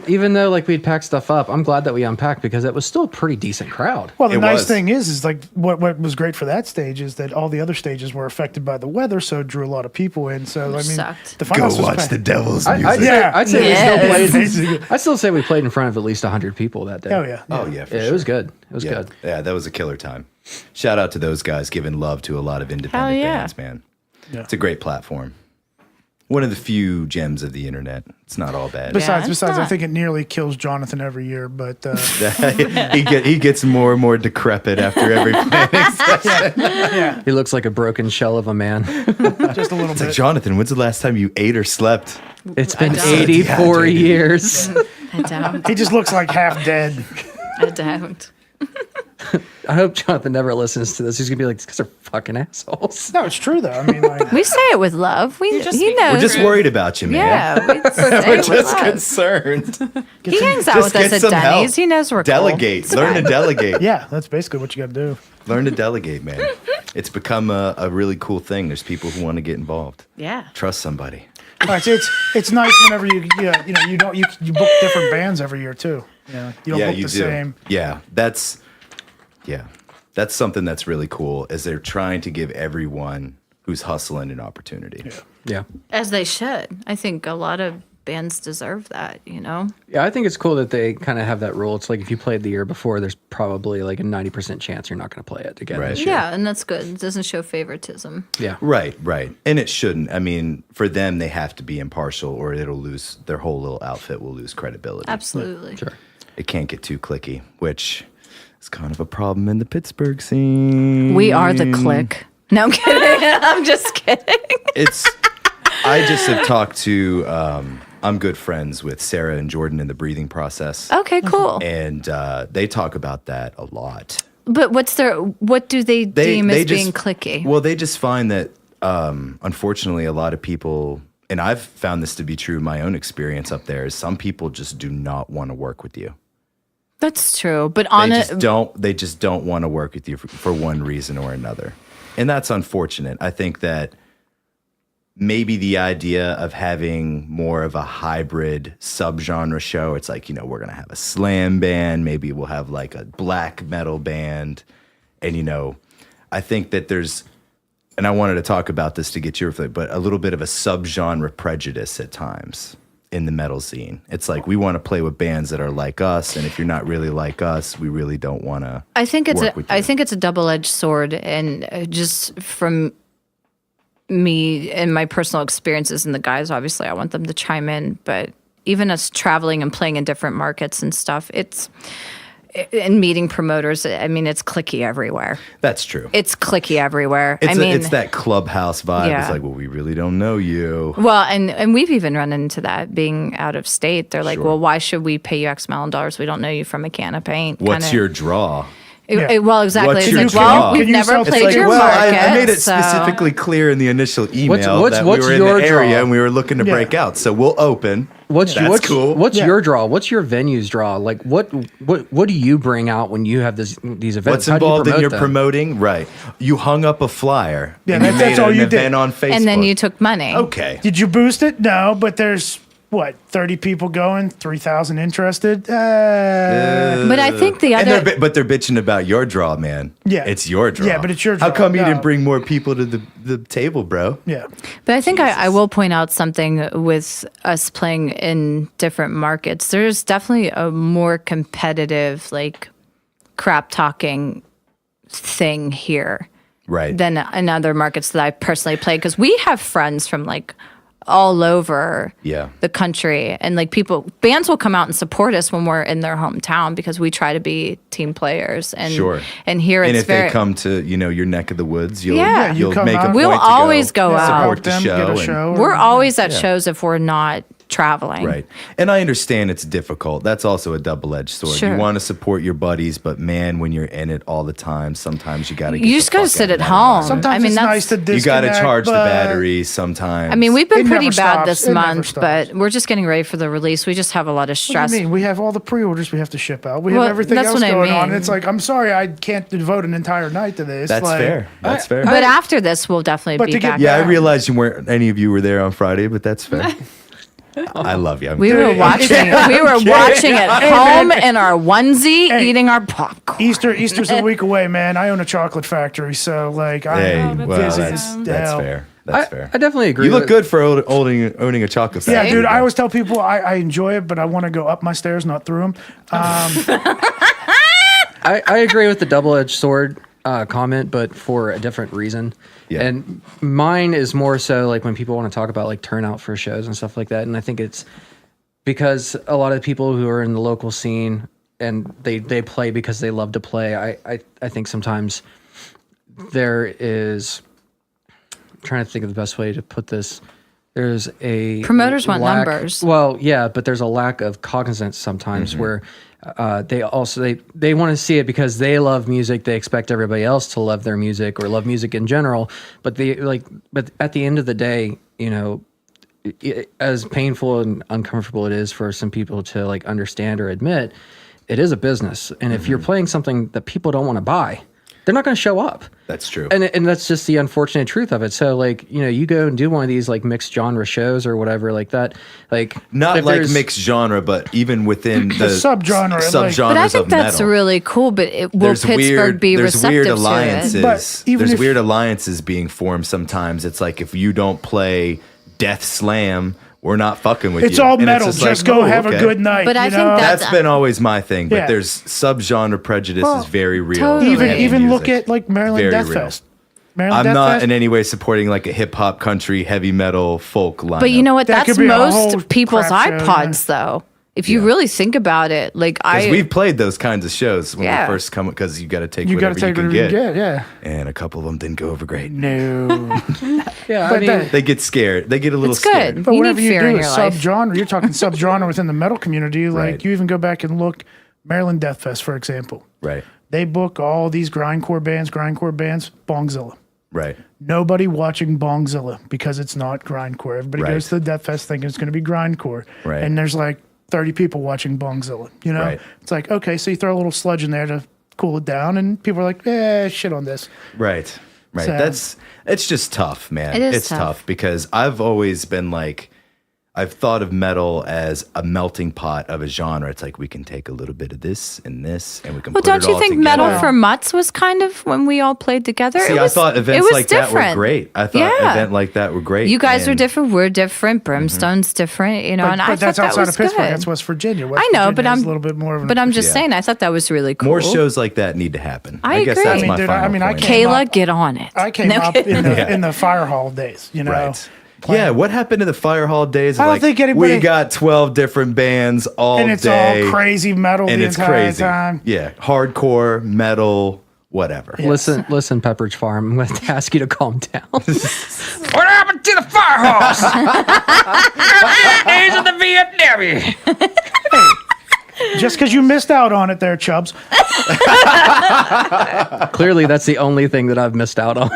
even though like we'd packed stuff up, I'm glad that we unpacked because it was still a pretty decent crowd. Well, the It nice was. thing is like what was great for that stage is that all the other stages were affected by the weather, so it drew a lot of people in. So I mean, Sucked. the Go funhouse was watch packed. the Devil's I'd music. say, I'd say Yes. we still played. I'd still say we played in front of at least 100 people that day. Oh yeah. Oh yeah, for Yeah, sure. it was good. It was Yeah. good. Yeah, that was a killer time. Shout out to those guys giving love to a lot of independent Hell yeah. bands, man. Yeah. It's a great platform. One of the few gems of the internet. It's not all bad. Besides, it's I not. think it nearly kills Jonathan every year, but he gets more and more decrepit after every planning session. yeah, He looks like a broken shell of a man. just a little It's like, bit. Jonathan, when's the last time you ate or slept? It's been don't. 84 Dehydrated. years. I don't. He just looks like half dead. I don't. I hope Jonathan never listens to this. He's gonna be like, these guys are fucking assholes. No, it's true though. I mean, like, We say it with love. He knows. We're just worried about you, man. Yeah. We say We're it with just love. concerned. He hangs out Just with us get at some Denny's. help. He knows we're cool. Delegate. It's Learn to fine. delegate. yeah, that's basically what you got to do. Learn to delegate, man. It's become a really cool thing. There's people who want to get involved. Yeah. Trust somebody. It's nice whenever you book different bands every year too. Yeah, you don't book the same. Yeah, that's something that's really cool. Is they're trying to give everyone who's hustling an opportunity. Yeah. As they should. I think a lot of bands deserve that, you know? Yeah, I think it's cool that they kind of have that rule. It's like if you played the year before, there's probably like a 90% chance you're not going to play it again. Right. this year. Yeah, and that's good. It doesn't show favoritism. Yeah. Right, and it shouldn't. I mean, for them, they have to be impartial, or it'll lose their whole little outfit. Will lose credibility. Absolutely. Sure. It can't get too clicky, which is kind of a problem in the Pittsburgh scene. We are the clique. No, I'm kidding. I'm just kidding. I just have talked to. I'm good friends with Sarah and Jordan in the Breathing Process, Okay, cool. and they talk about that a lot. But what do they deem as being cliquey? Well, they just find that, unfortunately, a lot of people, and I've found this to be true in my own experience up there, is some people just do not want to work with you. That's true. But They just don't want to work with you for one reason or another. And that's unfortunate. I think that maybe the idea of having more of a hybrid subgenre show, it's like, we're going to have a slam band, maybe we'll have like a black metal band. And, I think that there's, and I wanted to talk about this to get your flavor, but a little bit of a subgenre prejudice at times in the metal scene. It's like we want to play with bands that are like us, and if you're not really like us, we really don't want to. I think it's work with you. I think it's a double-edged sword, and just from me and my personal experiences, and the guys, obviously, I want them to chime in. But even us traveling and playing in different markets and stuff, and meeting promoters. I mean, it's cliquey everywhere. That's true. It's cliquey everywhere. It's that clubhouse vibe. Yeah. It's like, well, we really don't know you. Well, and we've even run into that being out of state. They're like, Sure. well, why should we pay you X amount of dollars? We don't know you from a can of paint. What's your draw? Well, exactly. What's it's your like, draw? well, we've Can you never sell played tickets? your well, market. I made it so- specifically clear in the initial email what's that we were in your the area draw? and we were looking to break out. So we'll open. What's cool. What's Yeah. your draw? What's your venue's draw? Like what do you bring out when you have these events? What's How do you involved in promote your them? promoting? Right. You hung up a flyer. Yeah, and you that's made all an you did. event on Facebook. And then you took money. Okay. Did you boost it? No, but there's what, 30 people going, 3,000 interested. But I think the And other they're bitching about your draw, man. Yeah. It's your draw. Yeah, but it's your How draw. come you No. didn't bring more people to the table, bro? Yeah. But I think I will point out something with us playing in different markets. There's definitely a more competitive, like, crap talking thing here Right. than in other markets that I personally play. Because we have friends from, like, all over Yeah. the country, and like bands will come out and support us when we're in their hometown because we try to be team players. And Sure. and here And it's if very they come to, your neck of the woods, you'll, Yeah. You you'll come make a out. point We'll to always go out. support the them, show. get a and- show. we're always at Yeah. shows if we're not traveling. Right. And I understand it's difficult. That's also a double-edged sword. Sure. You want to support your buddies, but man, when you're in it all the time, sometimes you got to You just gotta sit at home. Sometimes I mean, it's that's nice to You got to disconnect, charge the but batteries sometimes. I mean, we've been It pretty never bad stops. this It never month, stops. but we're just getting ready for the release. We just have a lot of What stress. do you mean? We have all the pre-orders we have to ship out. We Well, have everything that's else what I going on. mean. It's like, I'm sorry, I can't devote an entire night to this. That's like, fair. That's fair. But after this, we'll definitely But be to get back. Yeah, I back- realized any of you were there on Friday, but that's fair. I love you. We were watching. We were watching at home in our onesie, Hey. eating our popcorn. Easter's a week away, man. I own a chocolate factory, so like Hey, I'm that's well, busy awesome. as that's hell. fair. That's I fair. definitely agree. You look with- good for owning a chocolate Yeah, factory. dude. I always tell people I enjoy it, but I want to go up my stairs, not through them. I agree with the double-edged sword comment, but for a different reason. Yeah. And mine is more so like when people want to talk about like turnout for shows and stuff like that. And I think it's because a lot of the people who are in the local scene and they play because they love to play. I think sometimes there is, I'm trying to think of the best way to put this. There's a Promoters want lack- numbers. Well, yeah, but there's a lack of cognizance sometimes where they also they want to see it because they love music. They expect everybody else to love their music or love music in general. But but at the end of the day, as painful and uncomfortable it is for some people to like understand or admit, it is a business. And if you're playing something that people don't want to buy, they're not going to show up. That's true. And that's just the unfortunate truth of it. So like, you go and do one of these like mixed genre shows or whatever like that, like Not if like there's- mixed genre, but even within the subgenre, like- subgenres But I think of that's metal. really cool. But will Pittsburgh be there's receptive weird to alliances. it? But even There's if- weird alliances being formed sometimes. It's like if you don't play Death Slam, we're not fucking with It's you. all And metal. just Just like, go oh, have a okay. good night. But I you think know? that's- That's been always my thing, but Yeah. there's subgenre prejudice is very real. Totally. in heavy even look music. at like Maryland Very Death real. Fest. Maryland I'm Death not Fest, in any way supporting like a hip hop, country, heavy metal, folk lineup. But you know what? That That's could be a whole most people's crap show, iPods, though. If you really think about it, like because we've played those kinds of shows when Yeah. we first come, because you got to take you got whatever to take you whatever can you get. get. Yeah. And a couple of them didn't go over great. No. yeah, But I mean, that- They get scared. They get a little It's good. scared. But You whatever need you fear do in is your life. subgenre. You're talking subgenre within the metal community. Like Right. you even go back and look, Maryland Death Fest, for example. Right. They book all these grindcore bands, Bongzilla. Right. Nobody watching Bongzilla because it's not grindcore. Everybody Right. goes to the Death Fest thinking it's going to be grindcore. Right. And there's like 30 people watching Bongzilla. You know? Right. It's like, okay, so you throw a little sludge in there to cool it down, and people are like, shit on this. Right. Right. So- It's just tough, man. It is it's tough. because I've always been like, I've thought of metal as a melting pot of a genre. It's like we can take a little bit of this and this, and we can Well, put don't it you all think together. Metal for Mutts was kind of when we all played together? See, it was, I thought it events was like that were different. great. I thought Yeah. event like that were great. You guys are and- different. We're different. Brimstone's different. You know, and I But thought that's that outside was of Pittsburgh. good. That's West Virginia. West I know, Virginia but has I'm a little bit more of an. But I'm just Yeah. saying. I thought that was really cool. More shows like that need to happen. I guess agree. that's I mean, my dude, final I mean, I point. can't- Kayla, get on it. I came No up kidding. in the fire hall days, you know. Right. Yeah, what happened to the fire hall days? Of I don't like, think anybody- we got 12 different bands all And it's day. all crazy metal and the it's entire crazy. time. Yeah, hardcore, metal, whatever. listen, Pepperidge Farm. I'm going to ask you to calm down. What happened to the firehouse? Days of the Vietnam. Just because you missed out on it there, Chubbs. Clearly, that's the only thing that I've missed out on.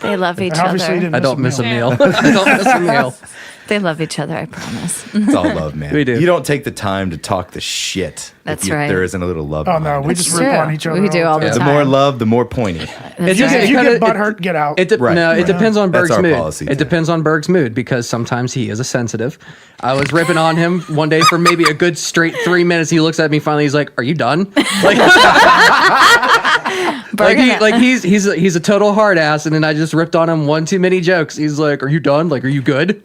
They love each Obviously, other. didn't I don't miss a meal. meal. I don't miss a meal. They love each other, I promise. It's all love, man. We do. You don't take the time to talk the shit. That's if right. There isn't a little love. Oh, behind no. it. We It's just rip true. on each other. We do all the The time. more love, the more pointy. That's If you right. get butt hurt, get out. Right. No, it depends on That's Berg's our mood. policy, It too. depends on Berg's mood because sometimes he is a sensitive. I was ripping on him one day for maybe a good straight 3 minutes. He looks at me finally. He's like, "Are you done?" Like, he's a total hard ass. And then I just ripped on him one too many jokes. He's like, "Are you done? Like, are you good?"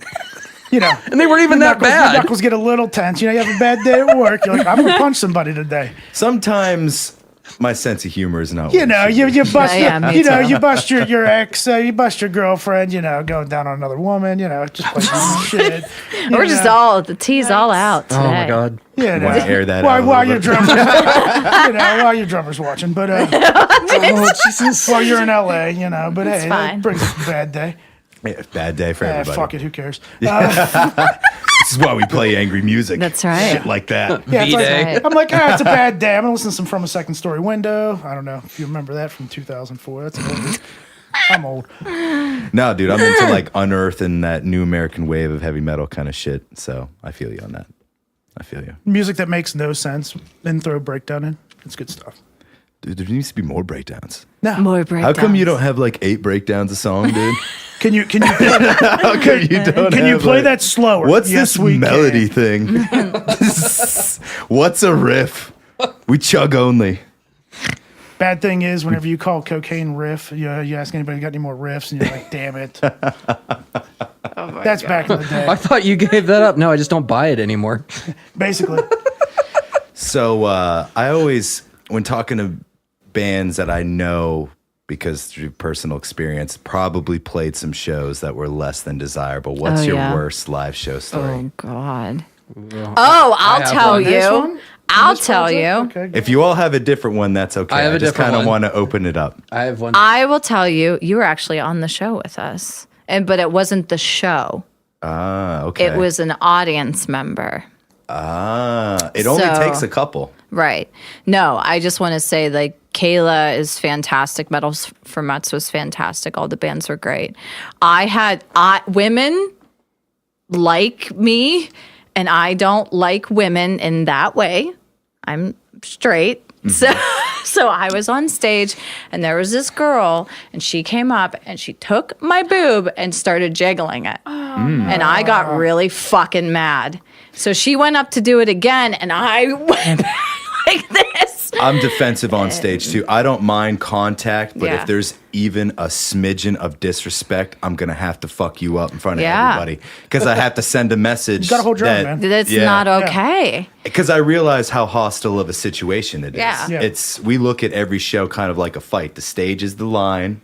You know, And they weren't even that your bad. knuckles get a little tense. You know, you have a bad day at work. You're like, I'm gonna punch somebody today. Sometimes my sense of humor is not. You know, you bust Yeah, your, me you know, too. you bust your ex, you bust your girlfriend. You know, going down on another woman. You know, just like shit. We're just all, the tea's all out today. Oh my god. Yeah, Want to air that out a while little your bit? drummers, while your drummers watching, but Oh Jesus. while you're in LA, you know, but hey, fine. it brings a bad day. Yeah, bad day for everybody. Fuck it, who cares? This is why we play angry music. That's right. Shit like that. Yeah, it's V-Day. like, I'm like, it's a bad day. I'm gonna listen to some From a Second Story Window. I don't know if you remember that from 2004. That's old. I'm old. No, dude, I'm into like unearthing that new American wave of heavy metal kind of shit. So I feel you on that. I feel you. Music that makes no sense, then throw a breakdown in. It's good stuff. Dude, there needs to be more breakdowns. More How breakdowns. come you don't have like 8 breakdowns a song, dude? Can you How come you don't can you have, play like- that slower? What's Yes, this we melody can. thing? What's a riff? We chug only. Bad thing is, whenever you call cocaine riff, you ask anybody got any more riffs, and you're like, damn it. That's back in the day, I thought you gave that up. No, I just don't buy it anymore. basically. So I always, when talking to bands that I know, because through personal experience, probably played some shows that were less than desirable. What's Oh, your yeah. worst live show story? Oh, God. Oh, I'll have tell one. This you. one? I'll This tell project? you. Okay, If you all have a different one, that's okay. I have a just different kind of one. want to open it up. I have one. I will tell you, you were actually on the show with us. But it wasn't the show. Ah, okay. It was an audience member. It only So- takes a couple. Right. No, I just want to say, like, Kayla is fantastic. Metals for Mutts was fantastic. All the bands were great. Women like me, and I don't like women in that way. I'm straight. So I was on stage, and there was this girl, and she came up, and she took my boob and started jiggling it. And I got really fucking mad. So she went up to do it again, and I went like this. I'm defensive on stage too. I don't mind contact, but Yeah. if there's even a smidgen of disrespect, I'm gonna have to fuck you up in front of Yeah. everybody because I have to send a message. You gotta hold your own, man. That's Yeah. not okay. Because I realize how hostile of a situation it is. Yeah. Yeah. It's we look at every show kind of like a fight. The stage is the line,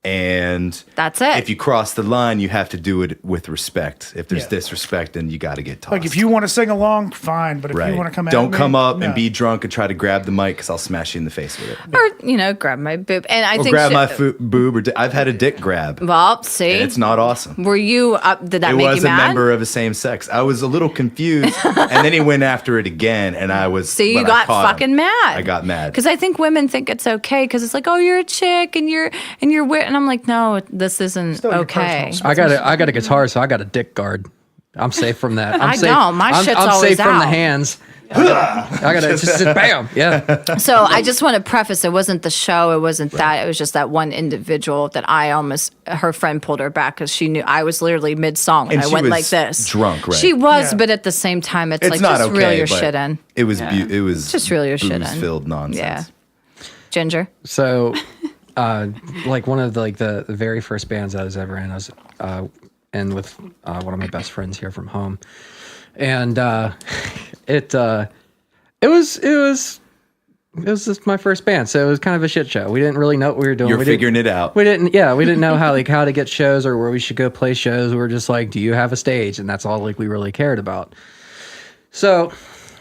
and That's it. if you cross the line, you have to do it with respect. If there's Yeah. disrespect, then you got to get tossed. Like, if you want to sing along, fine. But if right, you want to come don't at come me, up no. and be drunk and try to grab the mic because I'll smash you in the face with it. Or, grab my boob. And I Or think grab my boob, or I've had a dick grab. Well, see, And it's not awesome. were you up? Did that It make was you a mad? member of the same sex. I was a little confused, and then he went after it again, and I was. See, you but I got caught him. fucking mad. I got mad. Because I think women think it's okay because it's like, oh, you're a chick and you're weird, and I'm like, no, this isn't Still your okay. personal I got a guitar, so I got a dick guard. I'm safe from that. I'm I safe. don't. My I'm, shit's I'm always safe from the out. hands. I gotta just bam. Yeah. So I just want to preface: it wasn't the show, it wasn't that. It was just that one individual that I almost. Her friend pulled her back because she knew I was literally mid song when And I she went was like this. drunk, right? She was, Yeah. but at the same time, it's It's like not just okay. reel your but shit in. It was. It was Just reel your shit in. Filled nonsense. Yeah. Ginger. So, like one of the very first bands I was ever in, I was in with one of my best friends here from home, and it was just my first band, so it was kind of a shit show. We didn't really know what we were doing. You're We figuring it out. We didn't know how to get shows or where we should go play shows. We were just like, do you have a stage? And that's all like we really cared about. So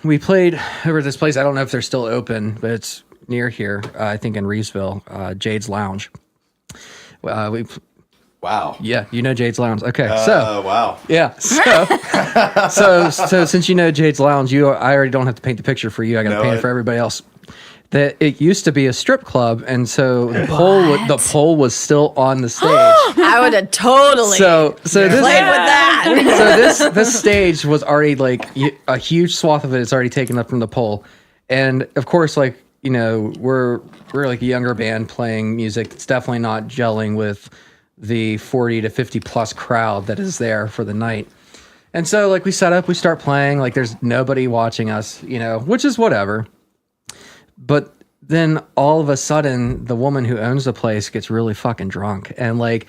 we played over this place. I don't know if they're still open, but it's near here. I think in Reesville, Jade's Lounge. Wow. Yeah, you know Jade's Lounge. Okay, Wow. yeah. So since you know Jade's Lounge, I already don't have to paint the picture for you. I got to No, paint it for everybody else. that it used to be a strip club, and so the pole was still on the stage. I would have totally So this played with that. so this stage was already like a huge swath of it is already taken up from the pole, and of course, like, you know, we're like a younger band playing music that's definitely not gelling with the 40 to 50 plus crowd that is there for the night. And so, like, we set up, we start playing, like, there's nobody watching us, you know, which is whatever. But then all of a sudden, the woman who owns the place gets really fucking drunk and, like,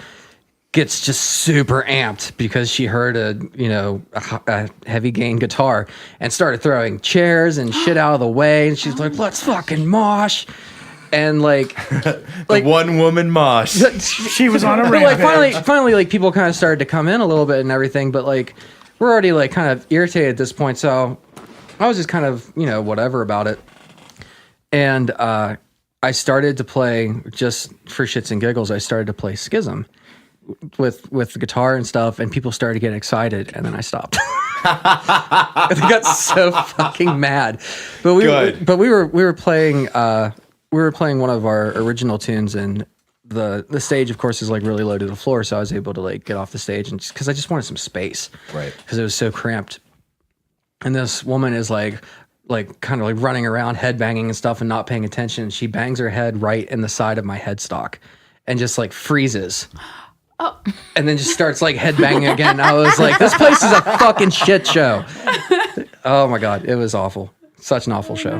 gets just super amped because she heard a heavy gain guitar and started throwing chairs and shit out of the way. And she's like, let's fucking mosh. And like one woman mosh. She was on a but rampage. like finally, like, people kind of started to come in a little bit and everything, but like we're already like kind of irritated at this point. So I was just kind of, you know, whatever about it. And I started to play, just for shits and giggles, I started to play Schism with the guitar and stuff, and people started to get excited, and then I stopped. They got so fucking mad. But we were playing one of our original tunes, and the stage, of course, is like really low to the floor, so I was able to like get off the stage, and because I just wanted some space, right? Because it was so cramped. And this woman is like kind of like running around, headbanging and stuff, and not paying attention. She bangs her head right in the side of my headstock, and just like freezes. Oh. And then just starts like headbanging again. I was like, this place is a fucking shit show. Oh my God, it was awful. Such an awful show.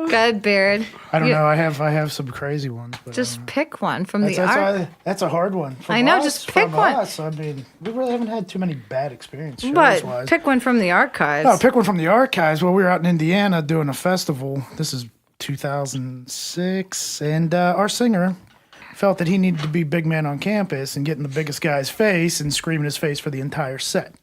Good, Beard. I don't know. I have some crazy ones. But Just pick one from the that's art. that's a hard one. From I know, us, just pick from one. Us, I mean, we really haven't had too many bad experiences. But shows-wise. pick one from the archives. Oh, pick one from the archives. Well, we were out in Indiana doing a festival. This is 2006, and our singer felt that he needed to be big man on campus and get in the biggest guy's face and scream in his face for the entire set.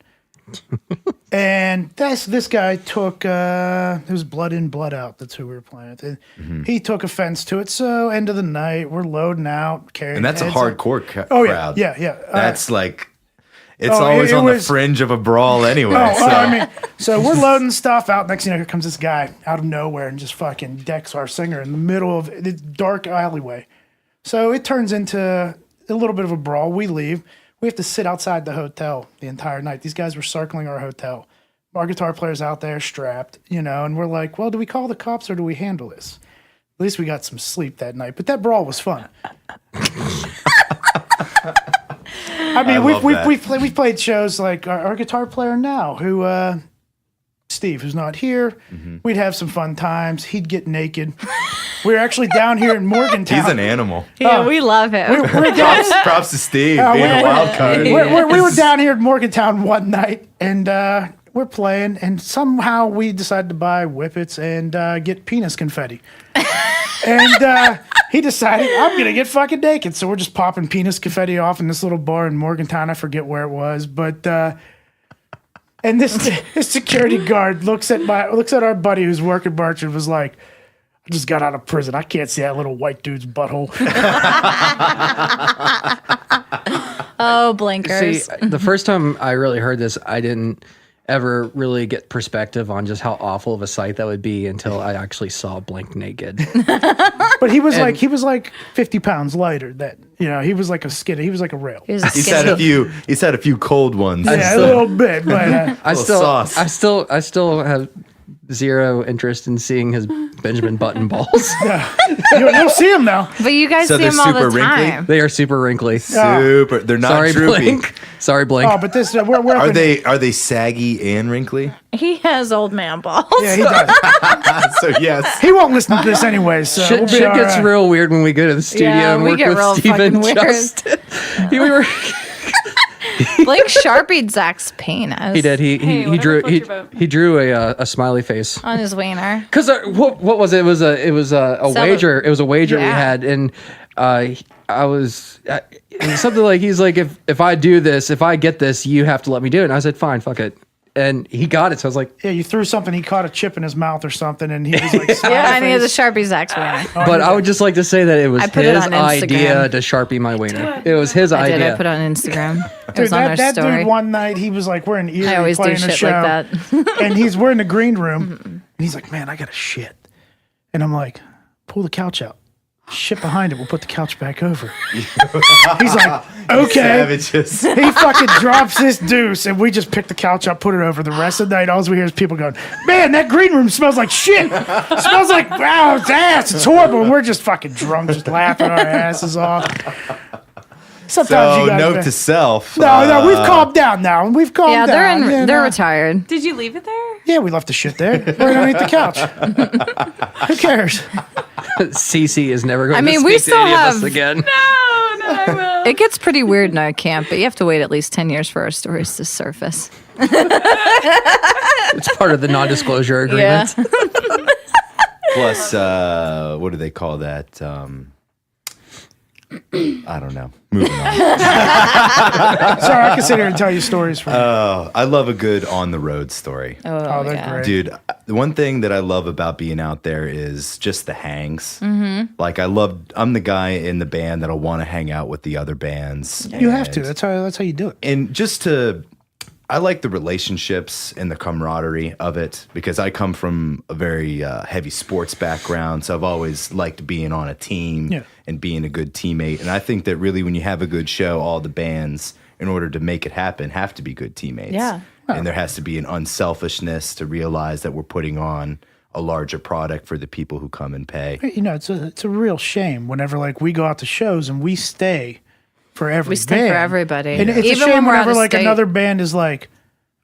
And this guy took it was Blood In, Blood Out. That's who we were playing with. And he took offense to it. So end of the night, we're loading out, carrying. And that's a hardcore crowd. Yeah. That's like, it's always on the fringe of a brawl anyway. I mean, so we're loading stuff out. Next thing you know, here comes this guy out of nowhere and just fucking decks our singer in the middle of the dark alleyway. So it turns into a little bit of a brawl. We leave. We have to sit outside the hotel the entire night. These guys were circling our hotel. Our guitar player's out there strapped, you know, and we're like, well, do we call the cops or do we handle this? At least we got some sleep that night. But that brawl was fun. I mean, we've played shows like our guitar player now, who Steve, who's not here. We'd have some fun times. He'd get naked. We were actually down here in Morgantown. He's an animal. Yeah, we love him. Props to Steve being a wild card. We were down here in Morgantown one night, and we're playing, and somehow we decided to buy whippets and get penis confetti. And he decided, I'm going to get fucking naked. So we're just popping penis confetti off in this little bar in Morgantown. I forget where it was, but... and this security guard looks at our buddy who's working March and was like, I just got out of prison. I can't see that little white dude's butthole. Oh, blinkers. See, the first time I really heard this, I didn't ever really get perspective on just how awful of a sight that would be until I actually saw Blink naked. But he was like 50 pounds lighter. That, you know, he was like a skinny. He was like a rail. He was a He's had a few cold ones. Yeah, a little bit, but I still have zero interest in seeing his Benjamin Button balls. you'll see him now. But you guys So see they're him all the super wrinkly? time. They are super wrinkly. Super. They're not Sorry, droopy. Blink. Sorry, Blink. Oh, but this we're up Are in- they saggy and wrinkly? He has old man balls. Yeah, he does. So yes. He won't listen to this anyway. So Shit, we'll be shit all gets right. real weird when we go to the studio Yeah, and we work get real with Steve fucking and weird. Justin. We were. Blink sharpied Zach's penis. He did. He whatever drew floats your boat. he drew a smiley face. On his wiener. Because what was it? It was a wager. It was a wager we Yeah. had, and I was something like, he's like, if I do this, if I get this, you have to let me do it. And I said, fine, fuck it. And he got it. So I was like, Yeah, you threw something. He caught a chip in his mouth or something, and he was like, Yeah, and he has a sharpie Zach's wiener. but I would just like to say that it was I put it his on Instagram. idea to Sharpie my wiener. It was his I did. idea. I put it on Instagram. It Dude, was on our that story. dude one night, he was like, we're in Erie I always do playing a shit show, like that. and we're in the green room, and he's like, man, I got a shit. And I'm like, pull the couch out. Shit behind it. We'll put the couch back over. He's like, okay. Savages. He fucking drops this deuce, and we just pick the couch up, put it over. The rest of the night, all we hear is people going, man, that green room smells like shit. Smells like, wow, it's ass. It's horrible. And we're just fucking drunk, just laughing our asses off. Sometimes So you gotta note to self. No, we've calmed down now. We've calmed Yeah, down. they're retired. Did you leave it there? Yeah, we left the shit there. We're underneath the couch. Who cares? Cece is never going I mean, to we speak to still any of us have- again. No, I will. It gets pretty weird in our camp, but you have to wait at least 10 years for our stories to surface. It's part of the non-disclosure Yeah. agreement. Plus, what do they call that? I don't know. Moving on. Sorry, I can sit here and tell you stories from. I love a good on the road story. Oh, they're great. Dude, the one thing that I love about being out there is just the hangs. Mm-hmm. Like I'm the guy in the band that'll want to hang out with the other bands. You have to. That's how you do it. And I like the relationships and the camaraderie of it because I come from a very heavy sports background. So I've always liked being on a team and being a good teammate. And I think that really when you have a good show, all the bands, in order to make it happen, have to be good teammates. Yeah. And there has to be an unselfishness to realize that we're putting on a larger product for the people who come and pay. You know, it's a real shame whenever like we go out to shows and we stay for every We stay band. for everybody. And it's Even a when shame we're out whenever of like state. another band is like,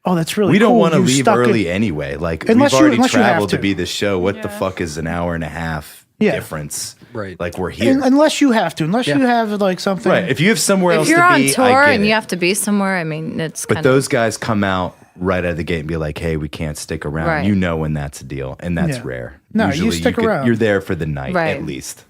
oh, that's really We don't cool. want to You leave stuck early it. anyway. Like Unless we've you- already unless you have traveled to to. be this show. What the Yeah. fuck is an hour and a half Yeah. difference? Right. Like we're here. Unless you have to. Unless you have like something. Right. If you have somewhere else If you're to on be, tour I get and it. you have to be somewhere, I mean, it's But kind of. those guys come out right out of the gate and be like, "Hey, we can't stick around." Right. You know when that's a deal, and that's Yeah. rare. No, you stick around. You're there for the night Right. at least.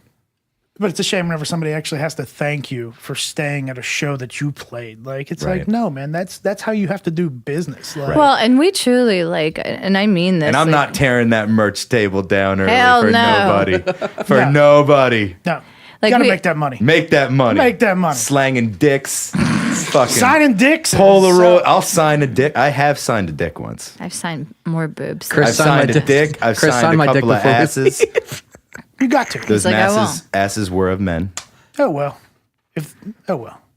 But it's a shame whenever somebody actually has to thank you for staying at a show that you played. Like it's Right. like, no, man, that's how you have to do business. Like, Well, and we truly like, and I mean this. And I'm like, not tearing that merch table down early Hell for no. nobody. For No. nobody. no, Like you gotta we- make that money. Make that money. Make that money. Slanging dicks. Fucking Signing dicks. Polaroid. I'll sign a dick. I have signed a dick once. I've signed more boobs. Chris I've signed my signed a dick. dick. I've Chris signed signed a my dick couple of before we asses. You got to. Those like, I asses were of men. Oh well.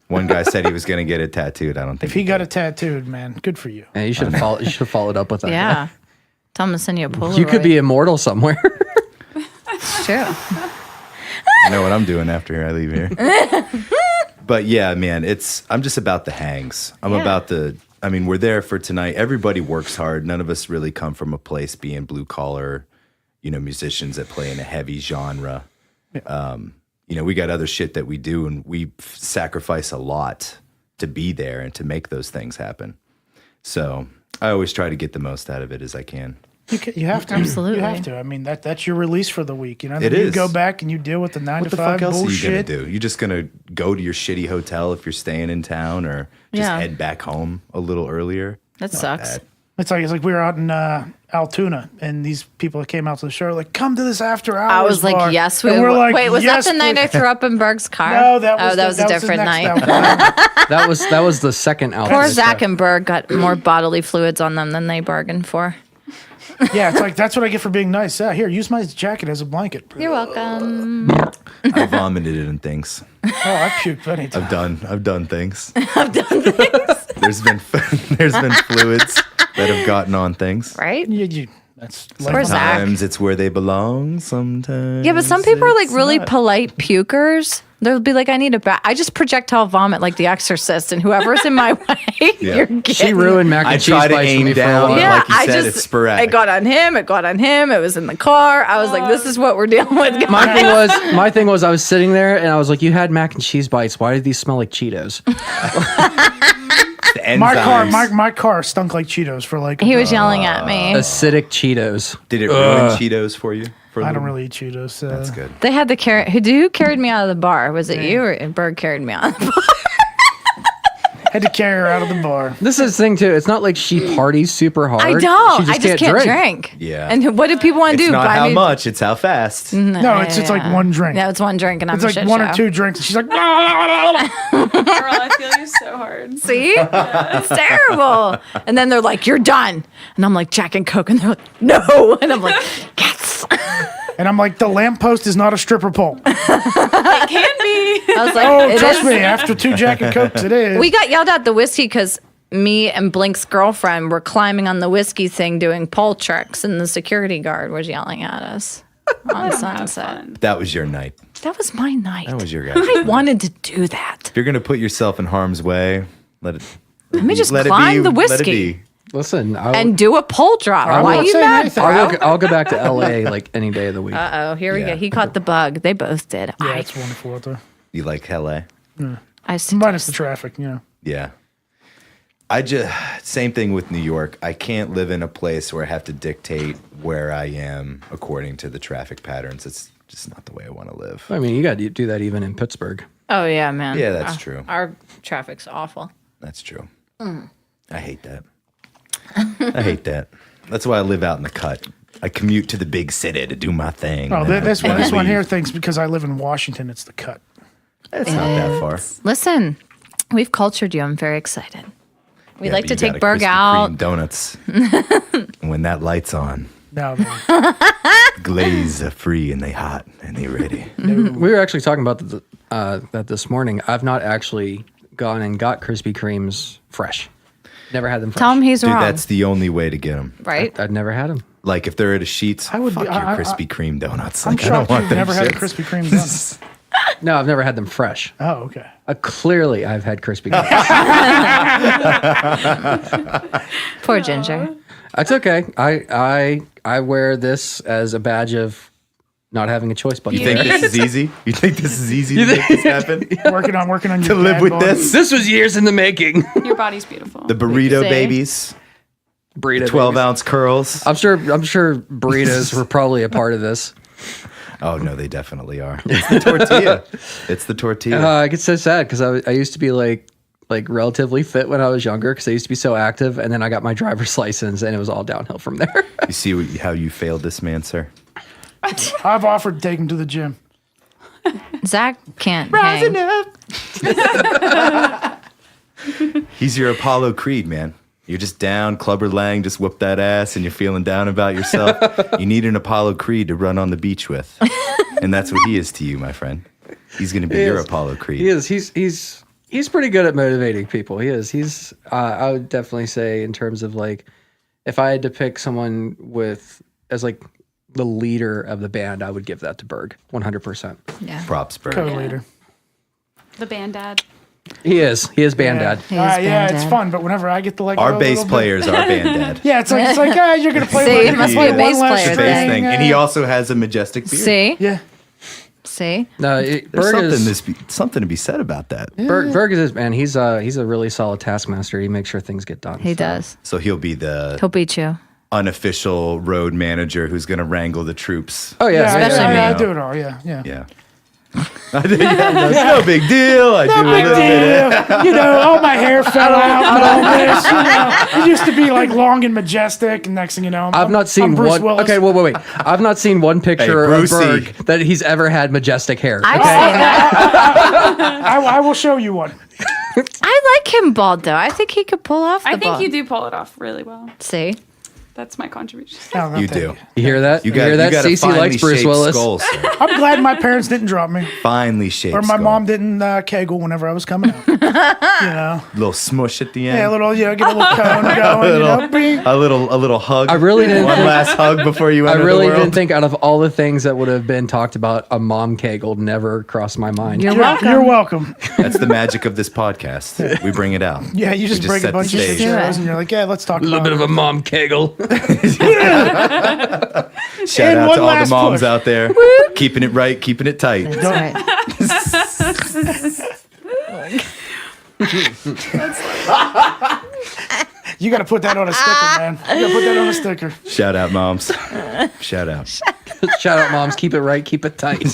One guy said he was going to get it tattooed. I don't think If he got it tattooed, man, good for you. Yeah, you should have followed up with that. Yeah. Tell them to send you a Polaroid. You could be immortal somewhere. It's true. I know what I'm doing after I leave here. But yeah, man, I'm just about the hangs. We're there for tonight. Everybody works hard. None of us really come from a place being blue collar, musicians that play in a heavy genre. We got other shit that we do, and we sacrifice a lot to be there and to make those things happen. So I always try to get the most out of it as I can. You have to. Absolutely. You have to. I mean, that's your release for the week. Then It you is. go back and you deal with the 9 What to the 5 fuck else bullshit. are you gonna do? You just gonna go to your shitty hotel if you're staying in town, or just Yeah. head back home a little earlier? That sucks. bad. It's like we were out in Altoona, and these people that came out to the show were like, "Come to this after hours." I was like, bar." yes, And we we're like, Wait, was yes, that the night I please. threw up in Berg's car? No, that was that was a the different next night. album. that was the second album. Poor Zach and Berg got more bodily fluids on them than they bargained for. Yeah, it's like that's what I get for being nice. Yeah, here, use my jacket as a blanket. You're welcome. I vomited in things. Oh, I puked plenty of times. I've done things. There's been fluids that have gotten on things. Right? That's Poor Zach. Sometimes it's where they belong. Sometimes. Yeah, but some people are like it's really not. polite pukers. They'll be like, I need a bath. I just projectile vomit like The Exorcist, and whoever's in my way, Yeah. you're getting. She ruined mac and I cheese try to bites for aim me for a down. while. Yeah, like you I said, just it's sporadic. It got on him. It got on him. It was in the car. I was like, this is what we're dealing with. My thing was I was sitting there and I was like, you had mac and cheese bites. Why did these smell like Cheetos? The my car. enzymes. My car stunk like Cheetos for like. He was yelling at me. Acidic Cheetos. Did it ruin Cheetos for you? For a I don't little? really eat Cheetos. So. That's good. They had the carry. Who carried me out of the bar? Was it you or Berg carried me out of the bar? Had to carry her out of the bar. This is the thing too. It's not like she parties super hard. I don't. She I just can't drink. Yeah. And what do people want to It's do? not Buy how me- much, it's how fast. No, it's like one drink. Yeah, it's one drink, and I'm It's a like shit one show. or two drinks. And she's like, Girl, I feel you so hard. See? It's terrible. And then they're like, you're done. And I'm like, Jack and Coke. And they're like, no. And I'm like, yes. And I'm like, the lamppost is not a stripper pole. It can be. I was like, Oh, it trust is. me, after 2 Jack and Cokes, it is. We got yelled at the whiskey because me and Blink's girlfriend were climbing on the whiskey thing doing pole tricks, and the security guard was yelling at us on Sunset. That was your night. That was my night. That was your guy. I wanted to do that. If you're gonna put yourself in harm's way, let me just let climb it be, the Let it whiskey. be. Listen, And do a pole drop. I'm Why not are you saying mad, anything. bro? I'll go back to LA like any day of the week. Uh-oh, here we Yeah. go. He caught the bug. They both did. Yeah, it's wonderful out there. You like LA? I Minus the traffic, Yeah. I just same thing with New York. I can't live in a place where I have to dictate where I am according to the traffic patterns. It's just not the way I want to live. I mean, you got to do that even in Pittsburgh. Oh, yeah, man. Yeah, that's true. Our traffic's awful. That's true. I hate that. I hate that. That's why I live out in the cut. I commute to the big city to do my thing. Oh, and then this I one leave. here thinks because I live in Washington, it's the cut. It's not that far. Listen, we've cultured you. I'm very excited. We Yeah, like but to you take got a Berg Krispy out. Kreme donuts. And when that light's on, No, man. glaze are free and they hot and they ready. We were actually talking about that this morning. I've not actually gone and got Krispy Kremes fresh. Never had them fresh. Tell him he's Dude, wrong. that's the only way to get them. right? I'd never had them. Like if they're at a Sheets, I would fuck be- your I- Krispy Kreme donuts. I'm Like, I don't shocked want you've them never had a shits. Krispy Kreme donut. No, I've never had them fresh. Oh, okay. Clearly, I've had Krispy Kremes. Poor Ginger. That's okay. I wear this as a badge of not having a choice but You think this is easy? You think this is easy to make this happen? Working on To your live dad with bod. this? This was years in the making. Your body's beautiful. The burrito See? babies, Burrito 12-ounce curls. I'm sure burritos were probably a part of this. Oh, no, they definitely are. It's the tortilla. It's the tortilla. I get so sad because I used to be like relatively fit when I was younger because I used to be so active, and then I got my driver's license and it was all downhill from there. You see how you failed this man, sir? I've offered to take him to the gym. Zach can't hang. He's your Apollo Creed, man. You're just down, Clubber Lang, just whoop that ass, and you're feeling down about yourself. You need an Apollo Creed to run on the beach with. And that's what he is to you, my friend. He's going to be your is. Apollo Creed. He is. He's pretty good at motivating people. He is. He's. I would definitely say in terms of like, if I had to pick someone as like the leader of the band, I would give that to Berg, 100%. Yeah. Props, Berg. Co-leader. The band dad. He is band dad. He is Yeah, band it's dad. fun, but whenever I get to like Our go a bass little bit- players are band dad. Yeah, it's like you're gonna play. See, you're it gonna must play be a bass one last player The bass thing. thing. And he also has a majestic beard. See? Yeah. See? No, There's Berg something to be said about that. Berg is man. He's a really solid taskmaster. He makes sure things get done. He does. So he'll be the He'll beat you. unofficial road manager who's going to wrangle the troops. Oh yeah, Especially me. I do it all. Yeah. Yeah. No big deal. I do a Big little bit. deal. You know, all my hair fell out and all this. You know, it used to be like long and majestic, and next thing you know, I've not seen I'm Bruce one. Willis. Okay, wait. I've not seen one picture of Brucey. Berg that he's ever had majestic hair. I've Okay? seen that. I will show you one. I like him bald, though. I think he could pull off the I think bald. you do pull it off really well. See? That's my contribution. No, You thank do. You hear that? You, hear that? got a Cece finely likes Bruce shaped Willis. Skull, sir. I'm glad my parents didn't drop me, Finely shaped. or my skull. mom didn't kegel whenever I was coming out. You know, Little smush at the end. yeah, a little, get a little cone going. You know, bing. a little hug. I really didn't One think- last hug before you I enter really the world. didn't think out of all the things that would have been talked about, a mom kegel never crossed my mind. You're Yeah, welcome. you're welcome. That's the magic of this podcast. We bring it out. Yeah, you We just bring set a bunch the of stage. shit shows, and you're like, yeah, let's talk A little about bit it. of a mom kegel. Shout And out one to all the last moms push. out there, keeping it right, keeping it tight. That's right. You got to put that on a sticker, man. You got to put that on a sticker. Shout out, moms. Shout out. Shout out, moms. Keep it right. Keep it tight.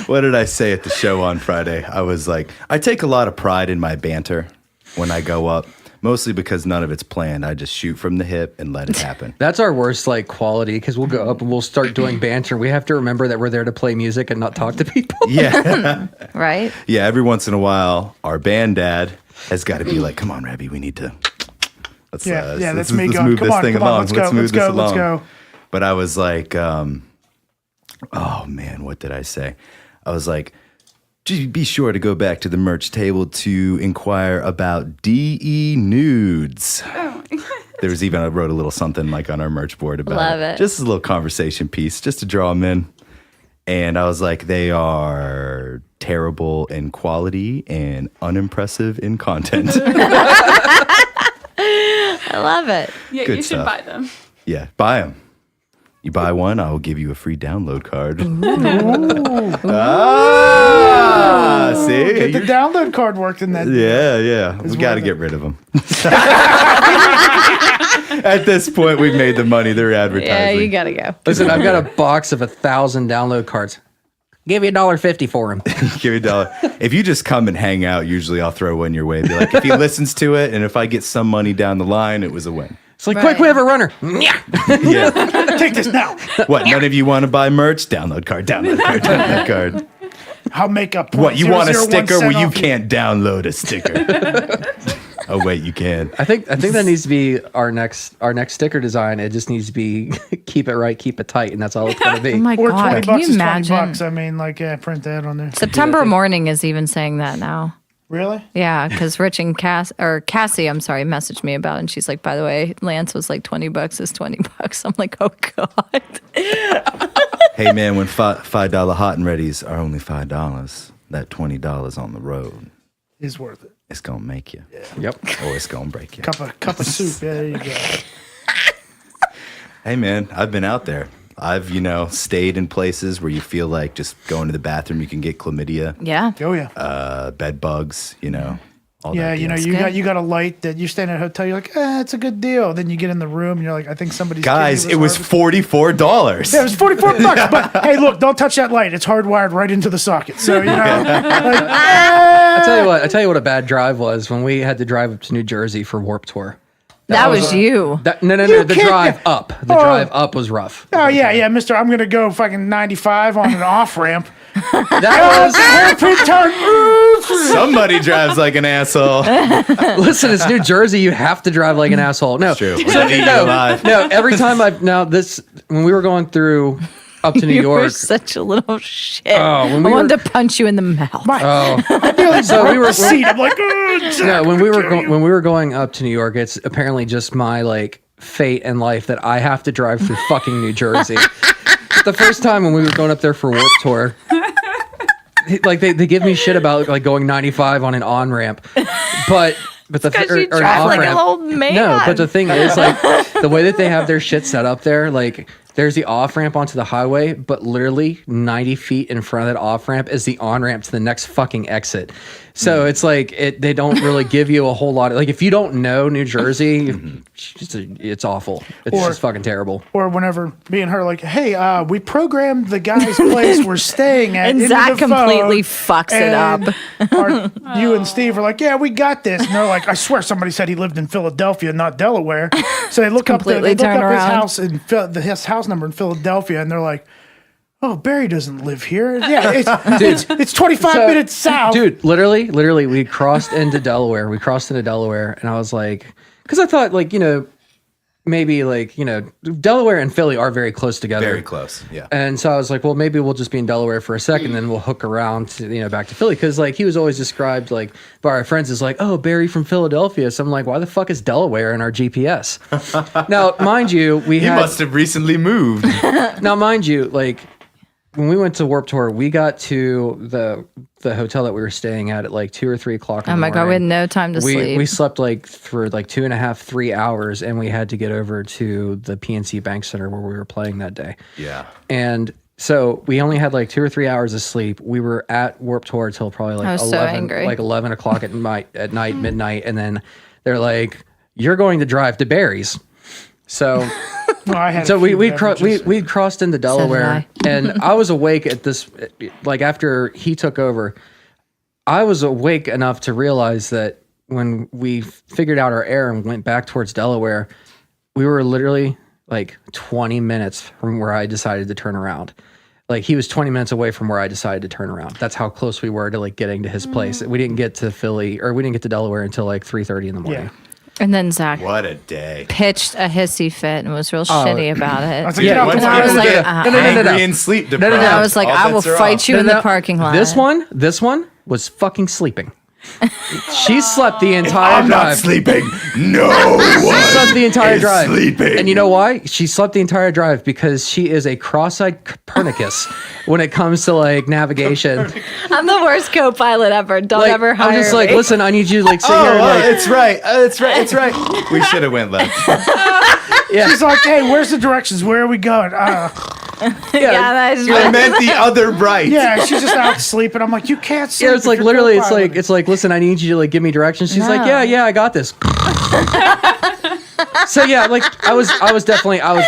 What did I say at the show on Friday? I was like, I take a lot of pride in my banter when I go up, mostly because none of it's planned. I just shoot from the hip and let it happen. That's our worst quality because we'll go up and we'll start doing banter. We have to remember that we're there to play music and not talk to people. Yeah. Right? Yeah, every once in a while, our band dad has got to be like, come on, Rabbi, we need to. Let's That's me let's going. move Come this on, thing come on, along. let's go, move let's this go, along. let's go. But I was like, Oh man, what did I say? I was like, be sure to go back to the merch table to inquire about DE nudes. Oh my God. There was even, I wrote a little something like on our merch board about Love it. Just a little conversation piece, just to draw them in. And I was like, they are terrible in quality and unimpressive in content. I love it. Yeah, Good you should stuff. buy them. Yeah, buy them. You buy one, I will give you a free download card. See? Get the download card worked in that. Yeah. We got to get rid of them. At this point, we've made the money. They're advertising. Yeah, you gotta go. Listen, I've got a box of 1,000 download cards. Give you $1.50 for them. Give me $1. If you just come and hang out, usually I'll throw one your way. Be like, if he listens to it, and if I get some money down the line, it was a win. It's like, Right. quick, we have a runner. Yeah. Yeah. Take this now. What? None of you want to buy merch? Download card. Download card. I'll make up. What? You want a 0.001 sticker? cent Well, you off can't download a sticker. Oh wait, you can. I think that needs to be our next sticker design. It just needs to be keep it right, keep it tight, and that's all it's gonna be. Oh my Or God, 20 can bucks you is imagine? 20 bucks. I mean, like, yeah, print that on there. September Mourning is even saying that now. Really? Yeah, because Rich and Cassie, I'm sorry, messaged me about it, and she's like, by the way, Lance was like $20 is $20. I'm like, oh God. Hey man, when $5 hot and ready's are only $5, that $20 on the road, Is worth it. it's gonna make you. Yep. Or it's gonna break you. Cup of soup. Yeah, there you go. Hey man, I've been out there. I've, stayed in places where you feel like just going to the bathroom, you can get chlamydia, Yeah. Oh yeah. bed bugs, all Yeah, that. you got a light that you stay in a hotel. You're like, it's a good deal. Then you get in the room, and you're like, I think somebody's Guys, kidney it was harvested. $44. Yeah, it was $44. But hey, look, don't touch that light. It's hardwired right into the socket. So I tell you what a bad drive was when we had to drive up to New Jersey for Warped Tour. That was you. No. You The can't drive get- up. The drive up was rough. oh yeah, Mister, I'm gonna go fucking 95 on an off ramp. That Hairpin turn. Somebody drives like an asshole. was listen. It's New Jersey. You have to drive like an asshole. No, True. So, We're eating alive. no. Every time when we were going through up to New You were York. such a little shit. Oh, when I we wanted to punch you in the mouth. I nearly So broke we were- the seat. I'm like, oh, Jack, No, when okay. we were going up to New York, it's apparently just my like fate in life that I have to drive through fucking New Jersey. The first time when we were going up there for Warped Tour, like they give me shit about like going 95 on an on ramp, but the Because or you an drive like off-ramp. an old man. No, but the thing is, like, the way that they have their shit set up there, like, there's the off ramp onto the highway, but literally 90 feet in front of that off ramp is the on ramp to the next fucking exit. So it's like they don't really give you a whole lot of, like, if you don't know New Jersey, it's awful. It's Or- just fucking terrible. Or whenever me and her like, hey, we programmed the guy's place we're staying at. And into Zach the completely phone, fucks it up. and you and Steve are like, yeah, we got this. And they're like, I swear somebody said he lived in Philadelphia, not Delaware. So they look up completely his turn around. house and his house number in Philadelphia, and they're like, oh, Barry doesn't live here. Yeah, it's 25 So- minutes south. Dude, literally, we crossed into Delaware. And I was like, because I thought, like, maybe like, Delaware and Philly are very close together. Very close. Yeah. And so I was like, well, maybe we'll just be in Delaware for a second, then we'll hook around to, back to Philly. Because, like, he was always described, like, by our friends as, like, oh, Barry from Philadelphia. So I'm like, why the fuck is Delaware in our GPS? Now, mind you, He must have recently moved. now, mind you, like, when we went to Warped Tour, we got to the hotel that we were staying at like 2 or 3 o'clock. Oh my God, we had no time to sleep. We slept like for like 2.5, 3 hours, and we had to get over to the PNC Bank Center where we were playing that day. Yeah. And so we only had like 2 or 3 hours of sleep. We were at Warped Tour till probably like I was so angry. 11 o'clock at night, midnight, and then they're like, "You're going to drive to Barry's." So. No, I had So a few we beverages. crossed into Delaware, and I was awake at this, like after he took over, I was awake enough to realize that when we figured out our air and went back towards Delaware, we were literally like 20 minutes from where I decided to turn around. Like he was 20 minutes away from where I decided to turn around. That's how close we were to like getting to his place. We didn't get to Philly, or we didn't get to Delaware until like 3:30 in the morning. And then Zach What a day. pitched a hissy fit and was real shitty about I was it. like, get out once the I was people like, get no. angry and sleep deprived. I was like, all I will bets are fight off. you in the parking lot. This one was fucking sleeping. She slept the entire I'm not drive. sleeping. No She one slept the entire is drive. sleeping. And you know why? She slept the entire drive because she is a cross-eyed Copernicus when it comes to like navigation. I'm the worst co-pilot ever. Don't Like, ever hire I'm just like, me. listen, I need you to like sit here Oh, and like, it's right. It's right. We should have went left. She's like, hey, where's the directions? Where are we going? Yeah, that's I meant the other right. Yeah, she's just out sleeping. I'm like, you can't sleep. yeah, it's if like you're literally, co-piloting. it's like, listen, I need you to like give me directions. She's like, No. yeah, I got this. So yeah, like I was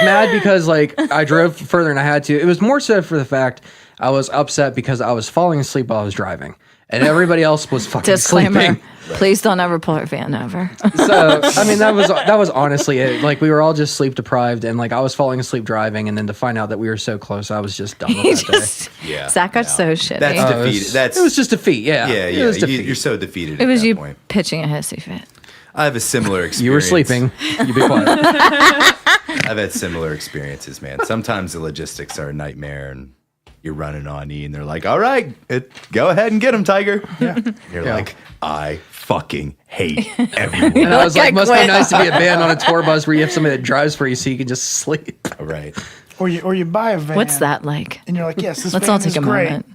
mad because like I drove further than I had to. It was more so for the fact I was upset because I was falling asleep while I was driving, and everybody else was fucking disclaimer. sleeping. Please don't ever pull our van over. So I mean that was honestly it. Like we were all just sleep deprived, and like I was falling asleep driving, and then to find out that we were so close, I was just done with that day. Yeah. Zach got so shitty. That's It defeated. was, it was just defeat. Yeah, yeah. It was defeat. You're so defeated. it was at that you point. pitching a hissy fit. I have a similar experience. You were sleeping. You be quiet. I've had similar experiences, man. Sometimes the logistics are a nightmare, and you're running on E, and they're like, "All right, go ahead and get him, Tiger." Yeah. You're Yeah. like, "I fucking hate everyone." And I was Look, like, I must be quit. nice to be a band on a tour bus where you have somebody that drives for you so you can just sleep. All right. or you buy a van. What's that like? And you're like, yes, this Let's van all take is a great. moment.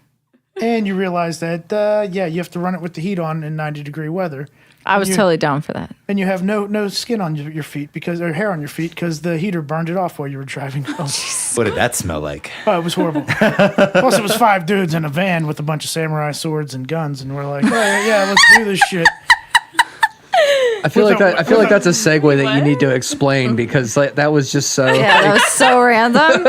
And you realize that, you have to run it with the heat on in 90-degree weather. I was You- totally down for that. And you have no skin on your feet or hair on your feet because the heater burned it off while you were driving home. What did that smell like? Oh, it was horrible. Plus, it was 5 dudes in a van with a bunch of samurai swords and guns, and we're like, yeah, let's do this shit. I feel like that's a segue that you need to explain because like, that was just so. Yeah, that was so random.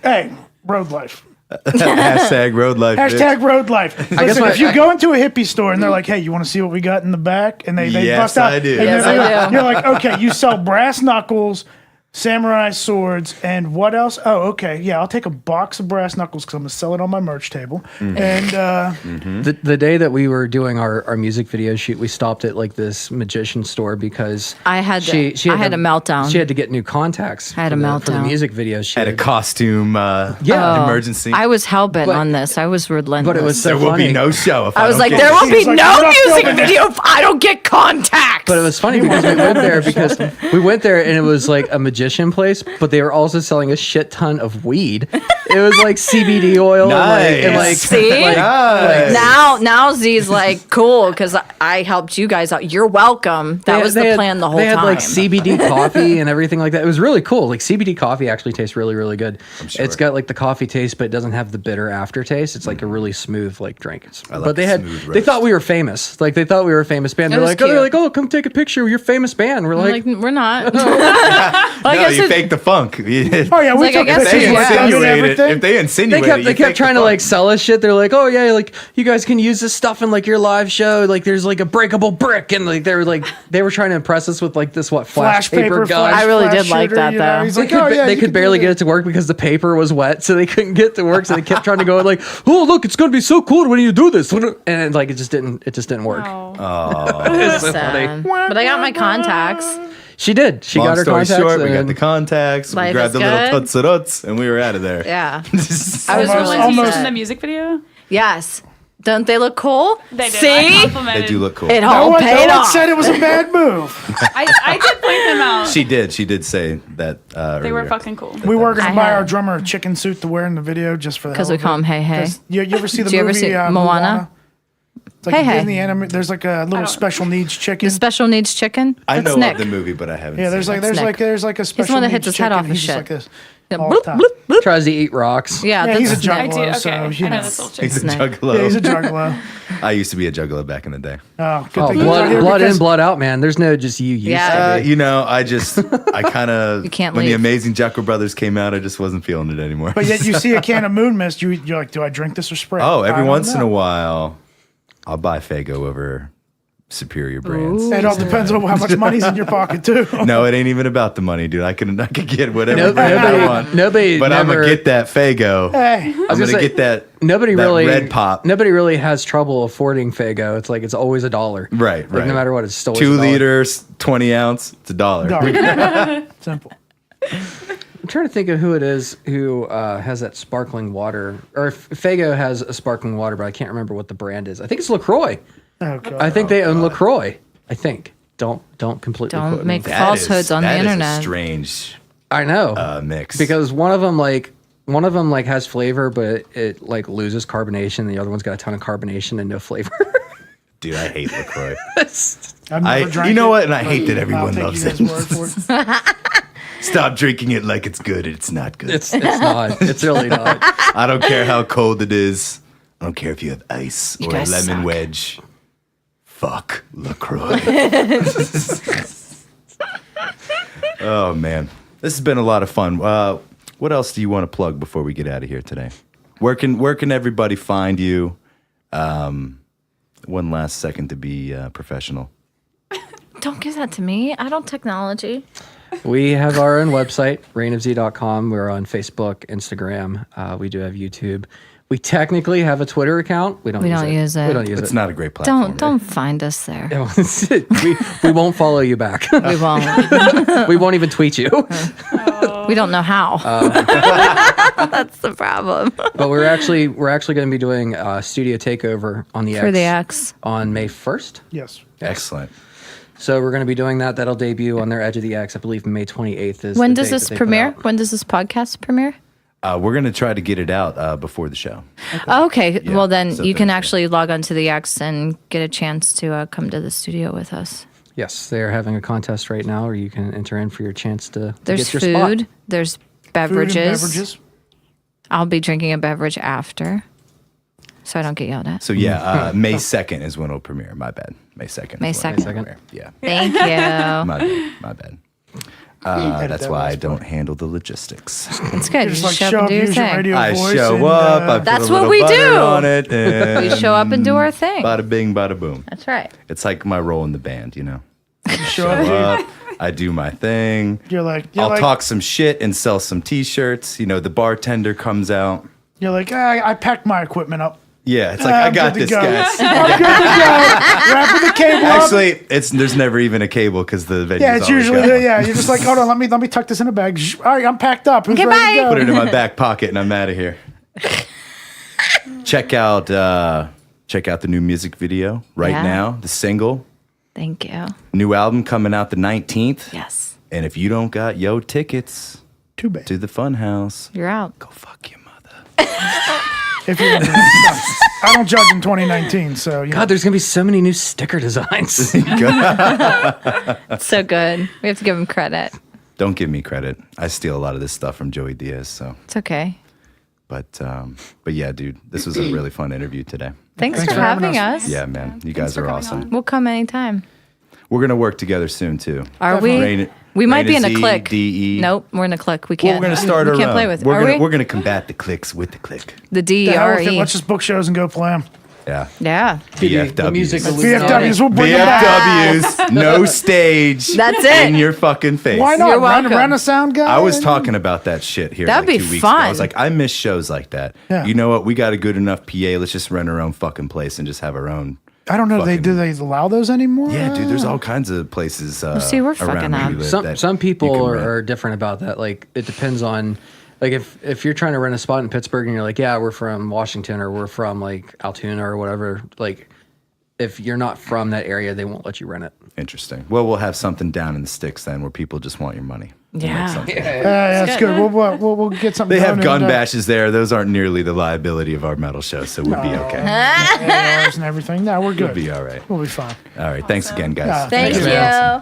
Hey, road life. Hashtag road life. Hashtag road life. Listen, if you go into a hippie store and they're like, hey, you want to see what we got in the back? And they Yes, bust out. I do. And Yes, they're I like, do. you're like, okay, you sell brass knuckles, samurai swords, and what else? Oh, okay. Yeah, I'll take a box of brass knuckles because I'm going to sell it on my merch table. And The day that we were doing our music video shoot, we stopped at like this magician store because I had to- I had a meltdown. She had to get new contacts. I had a for the meltdown. music video shoot. Had a costume emergency. I was hellbent But- on this. I was relentless. but it was so there will funny. be no show if I was don't like, get there this. will be He's like, no "You're not music filming video if I don't get contacts. But it was funny because we went there we went there and it was like a magician place, but they were also selling a shit ton of weed. It was like CBD oil and like See? Nice. Now Z's like, cool, because I helped you guys out. You're welcome. That was the plan the whole They had time. like CBD coffee and everything like that. It was really cool. Like CBD coffee actually tastes really, really good. sure. It's got like the coffee taste, but it doesn't have the bitter aftertaste. It's like a really smooth like drink. like But they the had smooth they thought roast. we were famous. Like they thought we were a famous band. It They're was like, cute. oh, come take a picture with your famous band. We're I'm like, like, we're not. No, you fake the funk. oh, yeah, we like, I took guess pictures They with them and insinuate it. everything. If they insinuate they it, you kept fake trying the to like funk. sell us shit. They're like, oh yeah, like you guys can use this stuff in like your live show. Like there's like a breakable brick, and like they were trying to impress us with like this flash paper gun. I really did like that, though. He's They like, could, oh, yeah, they you could can barely do get that. it to work because the paper was wet, so they couldn't get to work. So they kept trying to go like, "Oh, look, it's gonna be so cool when you do this," and like it just didn't work. It's so funny. Sad. But I got my contacts. She did. She Long got her story contacts. short, we got and- the contacts. We Life grabbed is the little good. toots and we were out of there. Yeah. I was Almost- really almost- in the upset. music video. Yes. Don't they look cool? They did. See? I complimented. They do look cool. It No all one, paid no one off. said it was a bad move. I did point them out. She did say that They were earlier. fucking cool. We were going I to buy had- our drummer a chicken suit to wear in the video just for the Because hell we of call it. him Hey Hey. 'Cause You ever see the Did you ever movie see Moana? Moana? It's like Hey a Hey. Disney anime. There's like a little don't- special needs chicken. The special needs chicken? I That's know Nick. of the movie, but I haven't Yeah, there's seen like it. there's Nick. like there's like a special one that needs hits his head chicken. off with He's just shit. like this. Yeah, all the bloop, time. bloop, bloop. tries to eat rocks. Yeah, Yeah, he's a that's Nick. I do. juggalo, Okay. so I you know know. this little chick. He's a Snake. juggalo. Yeah, he's a juggalo. I used to be a juggalo back in the day. Oh, good Oh, thing he's out here blood in, because- blood out, man. There's no just you used Yeah. to be. You know, I kind of You can't when the leave. Amazing Jacko Brothers came out, I just wasn't feeling it anymore. But yet you see a can of Moon Mist, you're like, do I drink this or spray? it? Oh, I every don't once in know. a while, I'll buy Faygo over superior brands. It all depends on how much money's in your pocket too. No, it ain't even about the money, dude. I could get whatever brand I want. Nobody, But I'm gonna get that Fago. Hey, I'm gonna get that. Nobody that really red pop. Nobody really has trouble affording Fago. It's like it's always $1. Right, Like, right. no matter what, it's still 2 $1. liters, 20 ounce. It's $1. simple. I'm trying to think of who it is who has that sparkling water. Or if Fago has a sparkling water, but I can't remember what the brand is. I think it's LaCroix. Oh god. I think they own LaCroix. I think. Don't completely Don't quote make me. falsehoods on the That is internet. a strange I know. mix. Because one of them has flavor, but it like loses carbonation. And the other one's got a ton of carbonation and no flavor. Dude, I hate LaCroix. I've never drank You know it, what? And I but hate that I'll everyone take loves you it. guys' word for it. Stop drinking it like it's good. It's not good. it's not. It's really not. I don't care how cold it is. I don't care if you have ice You or a guys lemon suck. wedge. Fuck LaCroix. Oh, man. This has been a lot of fun. What else do you want to plug before we get out of here today? Where can everybody find you? One last second to be professional. Don't give that to me. I don't technology. We have our own website, reignofz.com. We're on Facebook, Instagram. We do have YouTube. We technically have a Twitter account. We don't use it. We don't use It's it. not a great platform. Don't find us there. we won't follow you back. We won't. We won't even tweet you. We don't know how. That's the problem. But we're actually going to be doing a studio takeover on the For X the X. on May 1st. Yes. Excellent. So we're going to be doing that. That'll debut on their Edge of the X. I believe May 28th is. When the does date this that they put premiere? out. When does this podcast premiere? We're going to try to get it out before the show. Okay. Yeah, Well, then so you can Thursday. actually log on to the X and get a chance to come to the studio with us. Yes, they're having a contest right now, where you can enter in for your chance to There's get your spot. food. There's Food and beverages. beverages. I'll be drinking a beverage after, so I don't get yelled at. So, yeah, May 2nd is when it'll premiere. My bad. May 2nd. May is when it'll 2nd. premiere. Yeah. Thank you. My bad. Edit That's that why I last don't part. handle the logistics. It's good. Just You like show show up up, and do your use your thing. radio I voice. show and, up. I put That's a what little we butter do. on it. And We show up and do our thing. Bada bing, bada boom. That's right. It's like my role in the band, you know. show up. Up, I do my thing. You're like, I'll talk some shit and sell some T-shirts. You know, the bartender comes out. You're like, I packed my equipment up. Yeah, it's like I I'm got good to this, go. guys. Wrapping the cable up. Actually, there's never even a cable because the venue. Yeah, it's usually you're just like, hold on, let me tuck this in a bag. All right, I'm packed up. Who's Okay, ready bye. to Put it go? in my back pocket and I'm out of here. Check out the new music video right Yeah. now. The single, Thank you. new album coming out the 19th. Yes. And if you don't got tickets Too bad. to the Funhouse, You're out. go fuck your mother. If you don't do that. I don't judge in 2019, so you know. God, there's going to be so many new sticker designs. It's so good. We have to give him credit. Don't give me credit. I steal a lot of this stuff from Joey Diaz. So, It's okay. but yeah, dude, this was a really fun interview today. Thanks Thanks for for having having us. us. Yeah, man, you guys for are coming awesome. on. We'll come anytime. We're gonna work together soon too. Are we? Rain- We might be in a Rain-Z, clique. DE. Nope, we're in a clique. We Well, can't. we're gonna start we our can't own. play with. We're Are gonna we? we're gonna combat the cliques with the clique. The The hell with it. DRE. Let's just book shows and go play them. Yeah. Yeah. VFWs. The music VFWs, we'll bring them back. VFWs. No stage. That's it. In your fucking face. Why not? You're Run welcome. a sound guy. I was talking about that shit here That'd like be 2 weeks ago. I fun. was like, I miss shows like that. Yeah. You know what? We got a good enough PA. Let's just rent our own fucking place and just have our own. I don't know. fucking- Do they allow those anymore? Yeah, dude. There's all kinds of places. see, we're around fucking where up. you live some that some you people can are, rent. are different about that. Like it depends on, like if you're trying to rent a spot in Pittsburgh and you're like, yeah, we're from Washington or we're from like Altoona or whatever. Like if you're not from that area, they won't let you rent it. Interesting. Well, we'll have something down in the sticks then, where people just want your money. We'll make Yeah. something. That's good. We'll get something. They have done gun and, bashes there. Those aren't nearly the liability of our metal show, so we'll be okay. ARs and everything. No, we're We'll good. be all right. We'll be fine. All right. Thanks again, guys. Yeah. Thank Thanks, you. man.